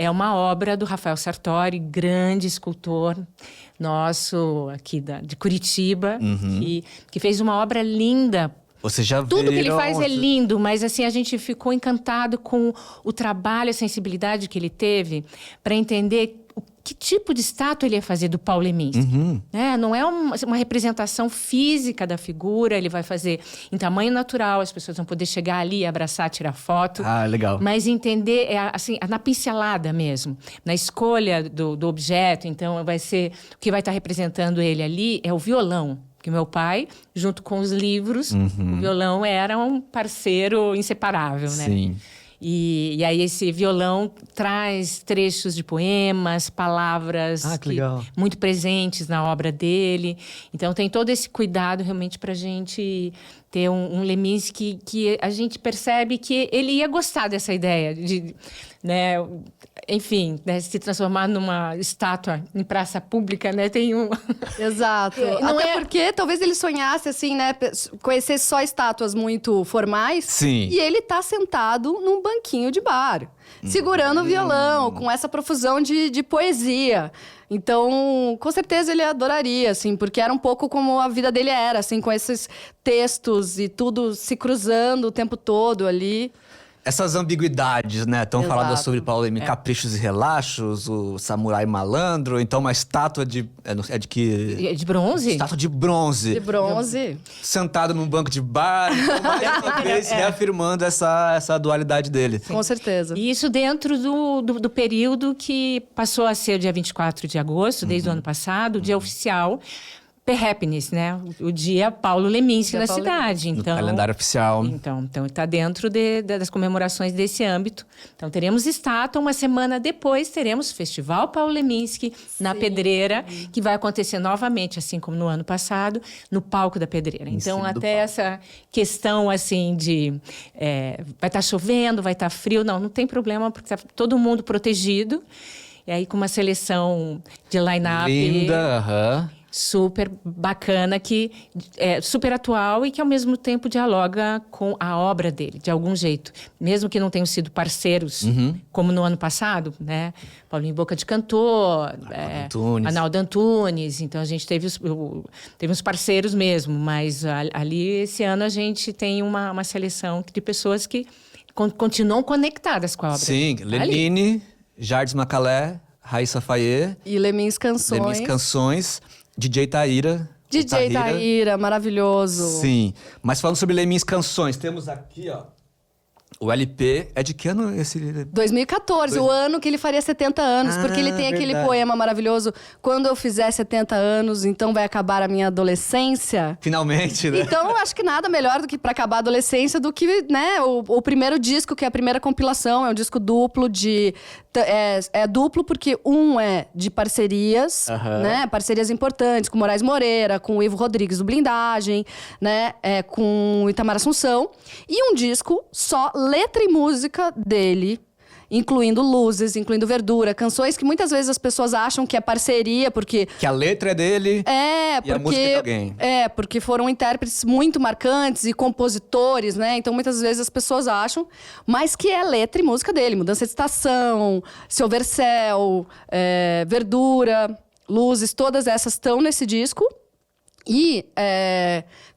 uma obra do Rafael Sartori, grande escultor nosso aqui de Curitiba, que fez uma obra linda. Você já Tudo que ele viram- faz é lindo, mas assim, a gente ficou encantado com o trabalho, a sensibilidade que ele teve para entender que tipo de estátua ele ia fazer do Paulo Leminski. Não é uma representação física da figura, ele vai fazer em tamanho natural, as pessoas vão poder chegar ali, abraçar, tirar foto. Ah, legal. Mas entender, assim, na pincelada mesmo, na escolha do objeto. Então, vai ser, o que vai estar representando ele ali é o violão. Porque meu pai, junto com os livros, o violão era um parceiro inseparável, né? Sim. E aí esse violão traz trechos de poemas, palavras que legal. muito presentes na obra dele. Então tem todo esse cuidado realmente para a gente ter um Leminski que a gente percebe que ele ia gostar dessa ideia de, né, enfim, né, se transformar numa estátua em praça pública, né? Tem um... Exato. Não Até é- porque talvez ele sonhasse, assim, né? Conhecesse só estátuas muito formais. Sim. E ele tá sentado num banquinho de bar, segurando o violão, com essa profusão de poesia. Então, com certeza ele adoraria, assim, porque era um pouco como a vida dele era, assim, com esses textos e tudo se cruzando o tempo todo ali. Essas ambiguidades, né? Tão Exato. faladas sobre Paulo Leminski, caprichos e relaxos, o samurai malandro, então uma estátua de... É de que... De bronze? Estátua de bronze. De bronze. Sentado num banco de bar, então mais uma vez reafirmando essa dualidade dele. Com certeza. E isso dentro do período que passou a ser o dia 24 de agosto, desde o ano passado, o dia oficial, Perrépines, né? O dia Paulo Leminski Dia na Paulo cidade. No Então, calendário oficial. Então está dentro das comemorações desse âmbito. Então, teremos estátua. Uma semana depois, teremos Festival Paulo Leminski na Pedreira, que vai acontecer novamente, assim como no ano passado, no palco da Pedreira. Em Então, cima do até palco. essa questão, assim, de... vai estar chovendo, vai estar frio. Não tem problema, porque está todo mundo protegido. E aí, com uma seleção de line-up... Linda, aham. Super bacana, que é super atual e que, ao mesmo tempo, dialoga com a obra dele, de algum jeito. Mesmo que não tenham sido parceiros, como no ano passado, né? Paulinho Boca de Cantor, Antunes. Arnaldo Antunes. Então, a gente teve uns parceiros mesmo. Mas ali, esse ano, a gente tem uma seleção de pessoas que continuam conectadas com a obra. Sim, Tá ali. Lenine, Jardim Macalé, Raíssa Fayet, E Lemins Canções. Lemis Canções, DJ Taíra. DJ Taíra, maravilhoso. Sim. Mas falando sobre Lemins Canções, temos aqui, ó, O LP é de que ano esse? 2014, o ano que ele faria 70 anos. Porque ele tem aquele poema maravilhoso. Quando eu fizer 70 anos, então vai acabar a minha adolescência. Finalmente, né? Então, eu acho que nada melhor do que pra acabar a adolescência do que, né, o primeiro disco, que é a primeira compilação. É um disco duplo de... É duplo porque um é de parcerias, né? Parcerias importantes, com Moraes Moreira, com o Ivo Rodrigues do Blindagem, né? Com o Itamar Assunção. E um disco só letra e música dele, incluindo Luzes, incluindo Verdura, canções que muitas vezes as pessoas acham que é parceria, porque... Que a letra é dele porque, e a música é de alguém. Porque foram intérpretes muito marcantes e compositores, né? Então, muitas vezes as pessoas acham, mas que é letra e música dele. Mudança de Estação, Seu Vercel, Verdura, Luzes, todas essas estão nesse disco. E,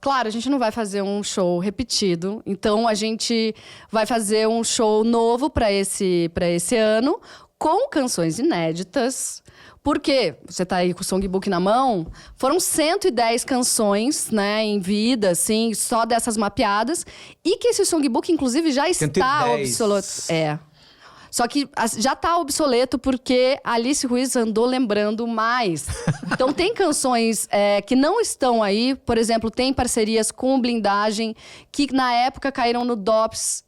claro, a gente não vai fazer um show repetido. Então, a gente vai fazer um show novo para esse ano, com canções inéditas. Porque você tá aí com o songbook na mão, foram 110 canções, né, em vida, assim, só dessas mapeadas. E que esse songbook, inclusive, já está 110. obsoleto. Só que já tá obsoleto porque a Alice Ruiz andou lembrando mais. Então, tem canções que não estão aí. Por exemplo, tem parcerias com Blindagem, que na época caíram no DOPS.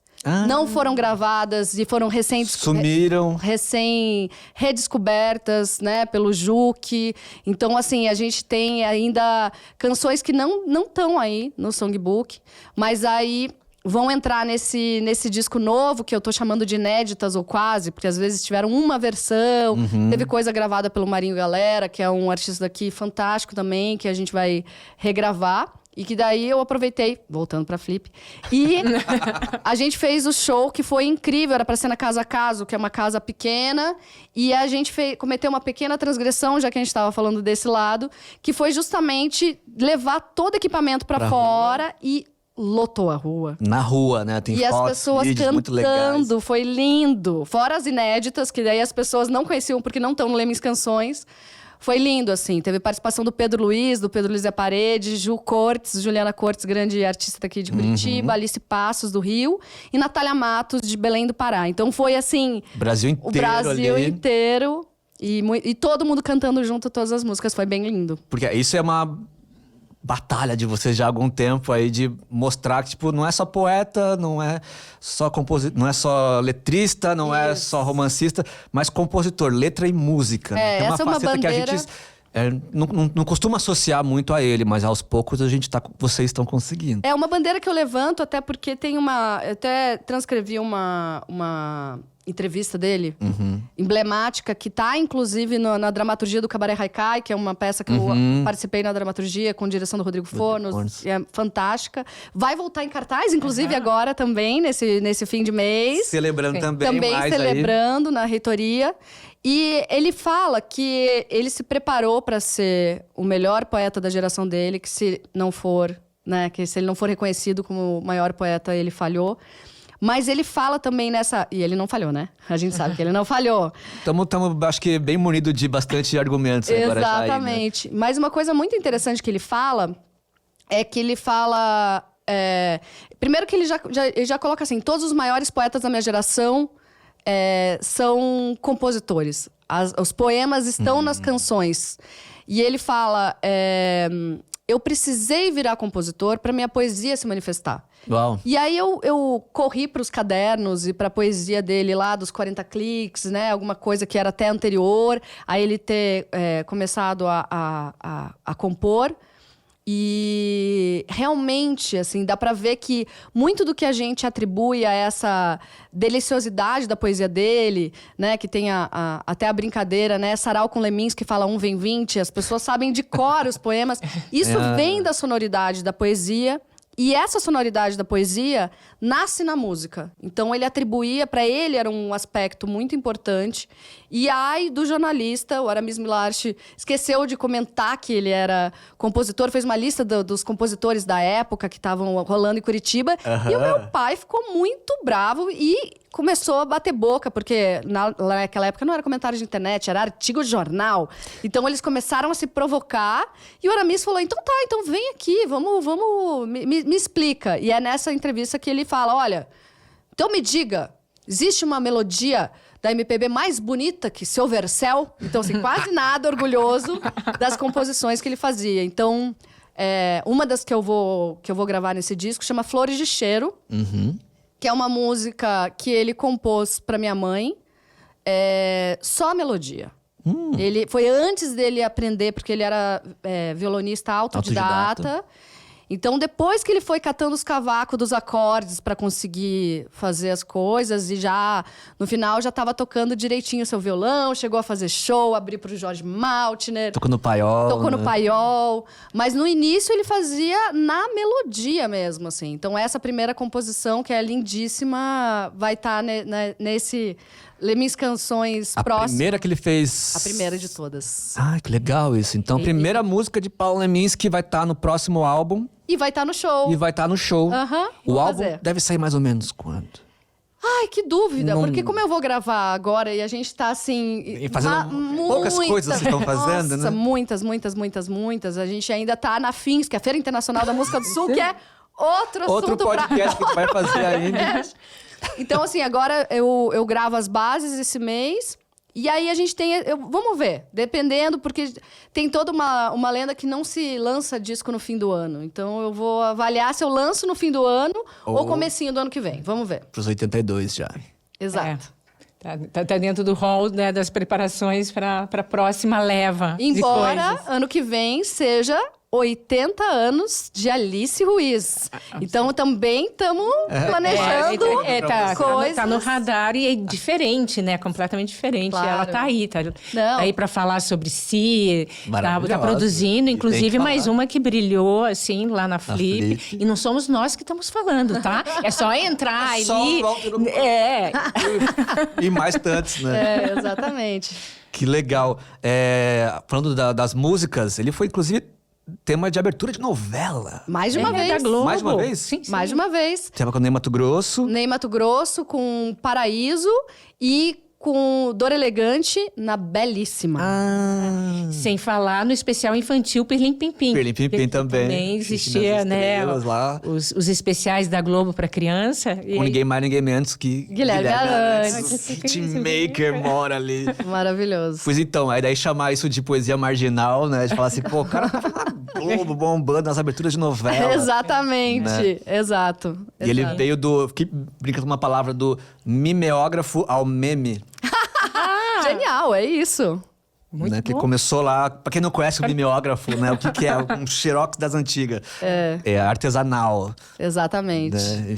Não foram gravadas e foram Sumiram. redescobertas, né, pelo Juque. Então, assim, a gente tem ainda canções que não estão aí no songbook. Mas aí... vão entrar nesse disco novo, que eu tô chamando de inéditas ou quase, porque às vezes tiveram uma versão. Teve coisa gravada pelo Marinho Galera, que é um artista daqui fantástico também, que a gente vai regravar. E que daí eu aproveitei, voltando pra Flip. E a gente fez o show que foi incrível, era pra ser na Casa a Caso, que é uma casa pequena. E a gente cometeu uma pequena transgressão, já que a gente tava falando desse lado, que foi justamente levar todo equipamento pra fora e lotou a rua. Na rua, né? Tem e fotos, as pessoas vídeos muito legais. cantando, foi lindo. Fora as inéditas, que daí as pessoas não conheciam porque não estão no Lemmings Canções. Foi lindo, assim. Teve participação do Pedro Luiz e a Parede, Juliana Cortes, grande artista daqui de Curitiba, Alice Passos, do Rio, e Natália Matos, de Belém do Pará. Então foi assim... O Brasil inteiro. E todo mundo cantando junto todas as músicas. Foi bem lindo. Porque isso é uma batalha de vocês já há algum tempo aí, de mostrar que, tipo, não é só poeta, não é só compositor, não é só letrista, não é só romancista, mas compositor, letra e música. Né? Tem uma faceta que a gente não costuma associar muito a ele, mas aos poucos vocês estão conseguindo. É uma bandeira que eu levanto, até porque tem uma... Eu até transcrevi uma entrevista dele, emblemática, que tá, inclusive, na dramaturgia do Cabaré Haikai, que é uma peça que eu participei na dramaturgia, com direção do Rodrigo Fornos. É fantástica. Vai voltar em cartaz, inclusive, agora também, nesse fim de mês. Celebrando também mais celebrando na reitoria. E ele fala que ele se preparou para ser o melhor poeta da geração dele, que se não for, né, que se ele não for reconhecido como o maior poeta, ele falhou. Mas ele fala também nessa... E ele não falhou, né? A gente sabe que ele não falhou. Estamos, acho que, bem munido de bastante argumentos agora. Exatamente. Já aí, né? Mas uma coisa muito interessante que ele fala... é que ele fala... primeiro que ele já coloca assim... todos os maiores poetas da minha geração são compositores. Os poemas estão nas canções. E ele fala... eu precisei virar compositor para minha poesia se manifestar. Uau. E aí eu corri para os cadernos e para a poesia dele lá dos 40 cliques, né? Alguma coisa que era até anterior a ele ter começado a compor. E realmente, assim, dá pra ver que muito do que a gente atribui a essa deliciosidade da poesia dele, né? Que tem até a brincadeira, né? Sarau com Lemmings, que fala 1 vem 20. As pessoas sabem de cor os poemas. Isso vem da sonoridade da poesia. E essa sonoridade da poesia nasce na música. Então, ele atribuía... Para ele, era um aspecto muito importante. E ai do jornalista, o Aramis Milarte, esqueceu de comentar que ele era compositor. Fez uma lista dos compositores da época que estavam rolando em Curitiba. E o meu pai ficou muito bravo e começou a bater boca. Porque naquela época não era comentário de internet, era artigo de jornal. Então, eles começaram a se provocar. E o Aramis falou, então vem aqui, vamos me explica. E é nessa entrevista que ele fala, olha... Então me diga, existe uma melodia da MPB mais bonita que Seu Vercel? Então, assim, quase nada orgulhoso das composições que ele fazia. Então, uma das que eu vou gravar nesse disco chama Flores de Cheiro, que é uma música que ele compôs para minha mãe. Só melodia. Ele foi antes dele aprender, porque ele era violonista autodidata. Então, depois que ele foi catando os cavacos dos acordes para conseguir fazer as coisas, e já, no final, já estava tocando direitinho o seu violão, chegou a fazer show, abrir para o Jorge Maltner. Tocou no paiol. Tocou no paiol. Mas no início ele fazia na melodia mesmo, assim. Então, essa primeira composição, que é lindíssima, vai estar nesse... Minhas canções próximas. A primeira que ele fez... A primeira de todas. Ai, que legal isso. Então, primeira música de Paulo Leminski que vai estar no próximo álbum. E vai estar no show. E vai estar no show. O álbum fazer. deve sair mais ou menos quando? Ai, que dúvida. Porque como eu vou gravar agora e a gente tá assim... E fazendo poucas coisas vocês estão fazendo, Nossa, né? muitas. A gente ainda tá na FINS, que é a Feira Internacional da Música do Sul, que é outro assunto. Outro podcast que a gente vai fazer ainda. Então, assim, agora eu gravo as bases esse mês. E aí a gente tem... vamos ver, dependendo, porque tem toda uma lenda que não se lança disco no fim do ano. Então eu vou avaliar se eu lanço no fim do ano ou comecinho do ano que vem. Vamos ver. Pros 82 já. Exato. Tá dentro do rol, né, das preparações para a próxima leva Embora de coisas. ano que vem seja 80 anos de Alice Ruiz. Então também estamos planejando coisas. Tá no radar e é diferente, né? Completamente diferente. Claro. Ela tá aí, tá aí para falar sobre si, tá produzindo, inclusive mais uma que brilhou assim lá na Flip. E não somos nós que estamos falando, tá? É só entrar ali. E mais tantos, né? Exatamente. Que legal. Falando das músicas, ele foi inclusive tema de abertura de novela. Mais de uma vez. Da Globo. Mais uma vez? Sim. Mais de uma vez. Tema com o Ney Matogrosso. Ney Matogrosso com Paraíso e com Dor Elegante na Belíssima. Sem falar no especial infantil Pirlim Pim Pim. Pirlim Pim Pim também. Também existia, né? Lá. Os especiais da Globo para criança. Com ninguém mais, ninguém menos que Guilherme Arantes. O hitmaker mora ali. Maravilhoso. Pois então, aí daí chamar isso de poesia marginal, né? De falar assim, pô, o cara tá na Globo bombando nas aberturas de novela. Exatamente, né? Exato. E ele veio fiquei brincando com uma palavra do mimeógrafo ao meme. Genial, é isso. Muito né? Que bom. começou lá, pra quem não conhece o mimeógrafo, né? O que é? Um xerox das antigas. É artesanal. Exatamente. Né?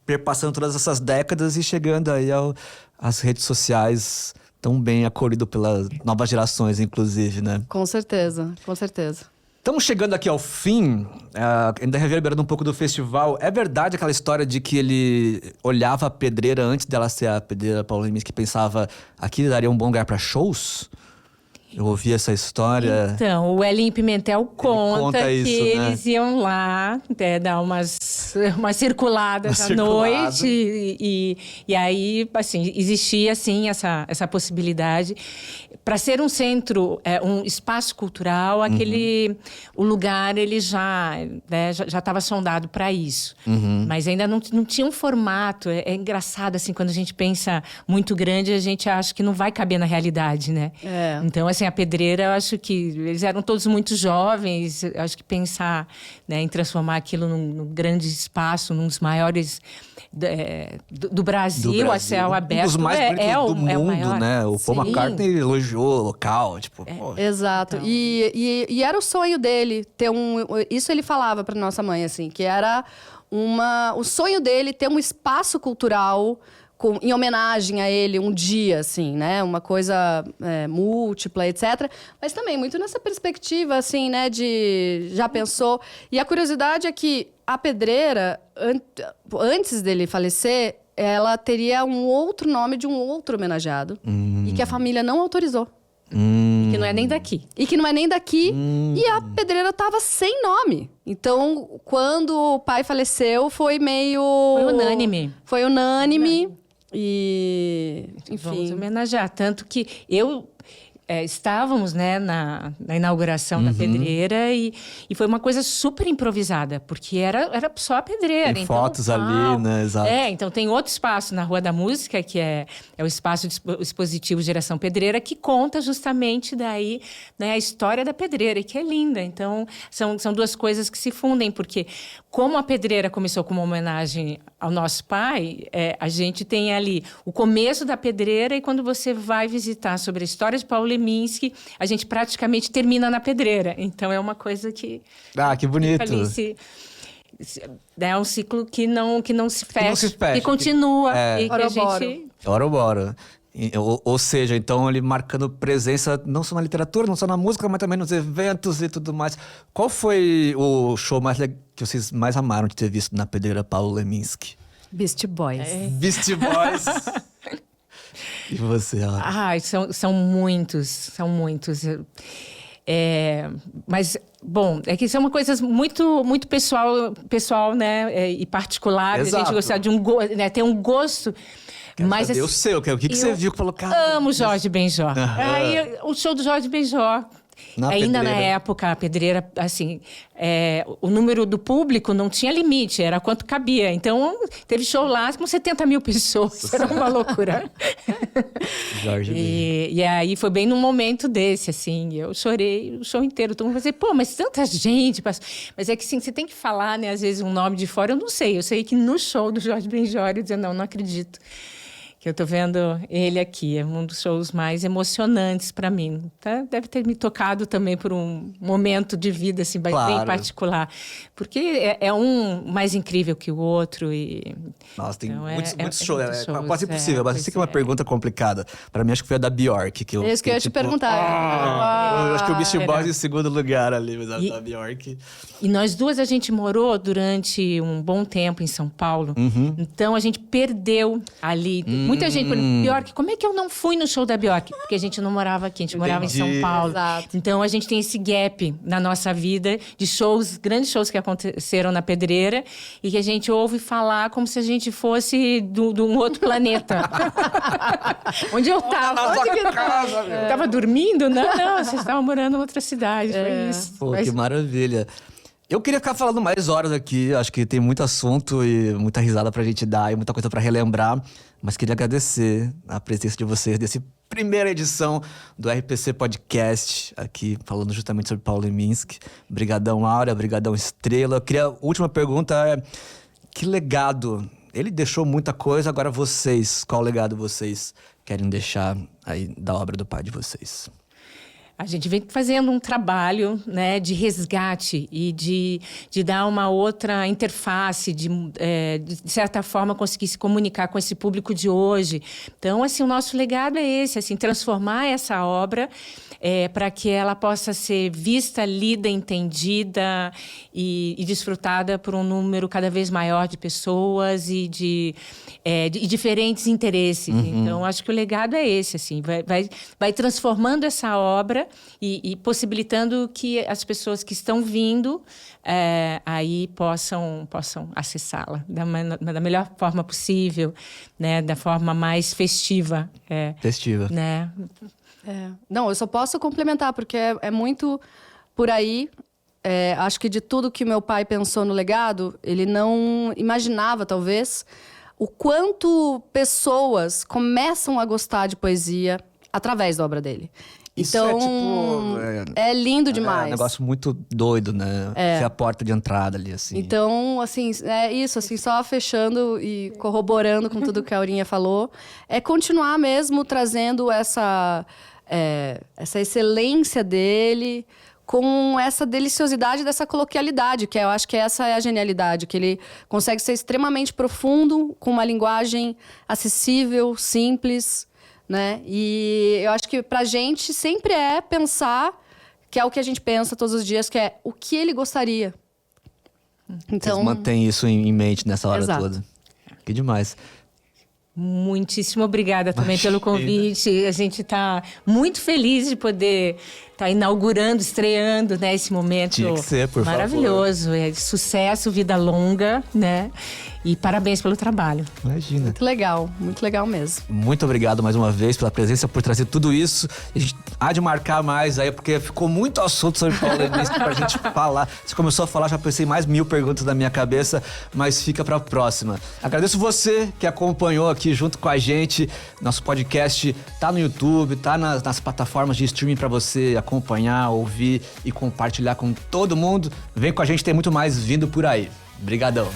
Perpassando todas essas décadas e chegando aí às redes sociais tão bem acolhido pelas novas gerações, inclusive, né? Com certeza, com certeza. Estamos chegando aqui ao fim, ainda reverberando um pouco do festival. É verdade aquela história de que ele olhava a pedreira antes dela ser a pedreira Paulo Leminski, que pensava aqui daria um bom lugar para shows? Eu ouvi essa história. Então, o Elinho Pimentel conta que isso, eles iam lá dar umas circuladas à noite. E aí, assim, existia, assim, essa possibilidade. Para ser um centro, um espaço cultural, o lugar, ele já estava sondado para isso. Mas ainda não tinha um formato. É engraçado, assim, quando a gente pensa muito grande, a gente acha que não vai caber na realidade, né? Então, assim, a pedreira, eu acho que eles eram todos muito jovens. Eu acho que pensar, né, em transformar aquilo num grande espaço, num dos maiores do Brasil, a céu aberto. Um dos mais bonitos do mundo, maior. né? O Paul McCartney elogiou o local, tipo... Exato. Então. E era o sonho dele ter isso ele falava para nossa mãe, assim, que era o sonho dele ter um espaço cultural em homenagem a ele um dia, assim, né? Uma coisa múltipla, etc. Mas também muito nessa perspectiva, assim, né? De já pensou. E a curiosidade é que a pedreira, antes dele falecer, ela teria um outro nome de um outro homenageado. E que a família não autorizou. E que não é nem daqui. E a pedreira tava sem nome. Então, quando o pai faleceu, foi meio... Foi unânime. E, enfim... Vamos homenagear. Tanto que eu estávamos, né, na inauguração da pedreira e foi uma coisa super improvisada, porque era só a pedreira. Tem então, fotos ali, né? Exato. Então tem outro espaço na Rua da Música, que é o espaço expositivo Geração Pedreira, que conta justamente daí, né, a história da pedreira, e que é linda. Então, são duas coisas que se fundem, porque como a pedreira começou como uma homenagem ao nosso pai, a gente tem ali o começo da pedreira, e quando você vai visitar sobre a história de Paulo Leminski, a gente praticamente termina na pedreira. Então é uma coisa que... Ah, que bonito. É um ciclo que não se fecha, que continua. E que a gente... Bora. Ou seja, então ele marcando presença não só na literatura, não só na música, mas também nos eventos e tudo mais. Qual foi o show que vocês mais amaram de ter visto na pedreira Paulo Leminski? Beast Boys. Beast Boys. E você, Laura? São muitos. Mas, bom, é que são coisas muito, muito pessoal, né? E particular. Exato. A gente gostar de ter um gosto. Mas o seu, o que você viu que falou, cara? Amo Jorge Benjor. Aí, o show do Jorge Benjor. Ainda na época, a pedreira, assim, o número do público não tinha limite, era quanto cabia. Então, teve show lá com 70 mil pessoas, era uma loucura. Jorge e aí, foi bem num momento desse, assim, eu chorei o show inteiro. Todo mundo falou, mas tanta gente. Mas é que, sim, você tem que falar, né, às vezes, um nome de fora, eu não sei. Eu sei que no show do Jorge Benjor, eu dizia, não acredito que eu tô vendo ele aqui. É um dos shows mais emocionantes para mim. Tá? Deve ter me tocado também por um momento de vida assim, bem particular. Porque é um mais incrível que o outro. Nossa, tem muitos shows. Quase impossível. Mas eu sei que é uma pergunta complicada. Para mim, acho que foi a da Bjork. É isso que eu ia te perguntar. Eu acho que o Beast Boys em segundo lugar ali, mas a da Bjork. E nós duas, a gente morou durante um bom tempo em São Paulo. Então, a gente perdeu ali... Muita gente pergunta, Bjork, como é que eu não fui no show da Bjork? Porque a gente não morava aqui, a gente morava em São Paulo. Exato. Então, a gente tem esse gap na nossa vida de shows, grandes shows que aconteceram na pedreira e que a gente ouve falar como se a gente fosse de um outro planeta. Onde eu tava? Eu tava dormindo? Não, vocês estavam morando em outra cidade, foi isso. Pô, que maravilha. Eu queria ficar falando mais horas aqui, acho que tem muito assunto e muita risada pra gente dar e muita coisa pra relembrar, mas queria agradecer a presença de vocês dessa primeira edição do RPC Podcast, aqui falando justamente sobre Paulo Leminski. Brigadão, Áurea, brigadão, Estrela. A última pergunta é, que legado? Ele deixou muita coisa, agora vocês, qual legado vocês querem deixar aí da obra do pai de vocês? A gente vem fazendo um trabalho, né, de resgate e de dar uma outra interface, de certa forma conseguir se comunicar com esse público de hoje. Então, assim, o nosso legado é esse, assim, transformar essa obra para que ela possa ser vista, lida, entendida e desfrutada por um número cada vez maior de pessoas e de diferentes interesses. Então, acho que o legado é esse, assim, vai transformando essa obra e possibilitando que as pessoas que estão vindo aí possam acessá-la da melhor forma possível, né? Da forma mais festiva. Festiva. Né? Não, eu só posso complementar, porque é muito por aí. Acho que de tudo que meu pai pensou no legado, ele não imaginava, talvez, o quanto pessoas começam a gostar de poesia através da obra dele. Então, é lindo demais. É um negócio muito doido, né? É a porta de entrada ali, assim. Então, assim, é isso, assim, só fechando e corroborando com tudo que a Aurinha falou. É continuar mesmo trazendo essa excelência dele com essa deliciosidade dessa coloquialidade, que eu acho que essa é a genialidade, que ele consegue ser extremamente profundo, com uma linguagem acessível, simples, né? E eu acho que pra gente sempre é pensar, que é o que a gente pensa todos os dias, que é o que ele gostaria. Então, vocês mantêm isso em mente nessa hora Exato. toda. Que demais. Muitíssimo obrigada também pelo convite. A gente está muito feliz de poder estar inaugurando, estreando, né, esse momento Tinha que ser, por maravilhoso. favor. Sucesso, vida longa, né? E parabéns pelo trabalho. Imagina. Muito legal mesmo. Muito obrigado mais uma vez pela presença, por trazer tudo isso. A gente há de marcar mais aí, porque ficou muito assunto sobre Paula Leminski pra gente falar. Você começou a falar, já pensei mais 1000 perguntas na minha cabeça, mas fica pra próxima. Agradeço você que acompanhou aqui junto com a gente. Nosso podcast tá no YouTube, tá nas plataformas de streaming pra você acompanhar, ouvir e compartilhar com todo mundo. Vem com a gente, tem muito mais vindo por aí. Obrigadão.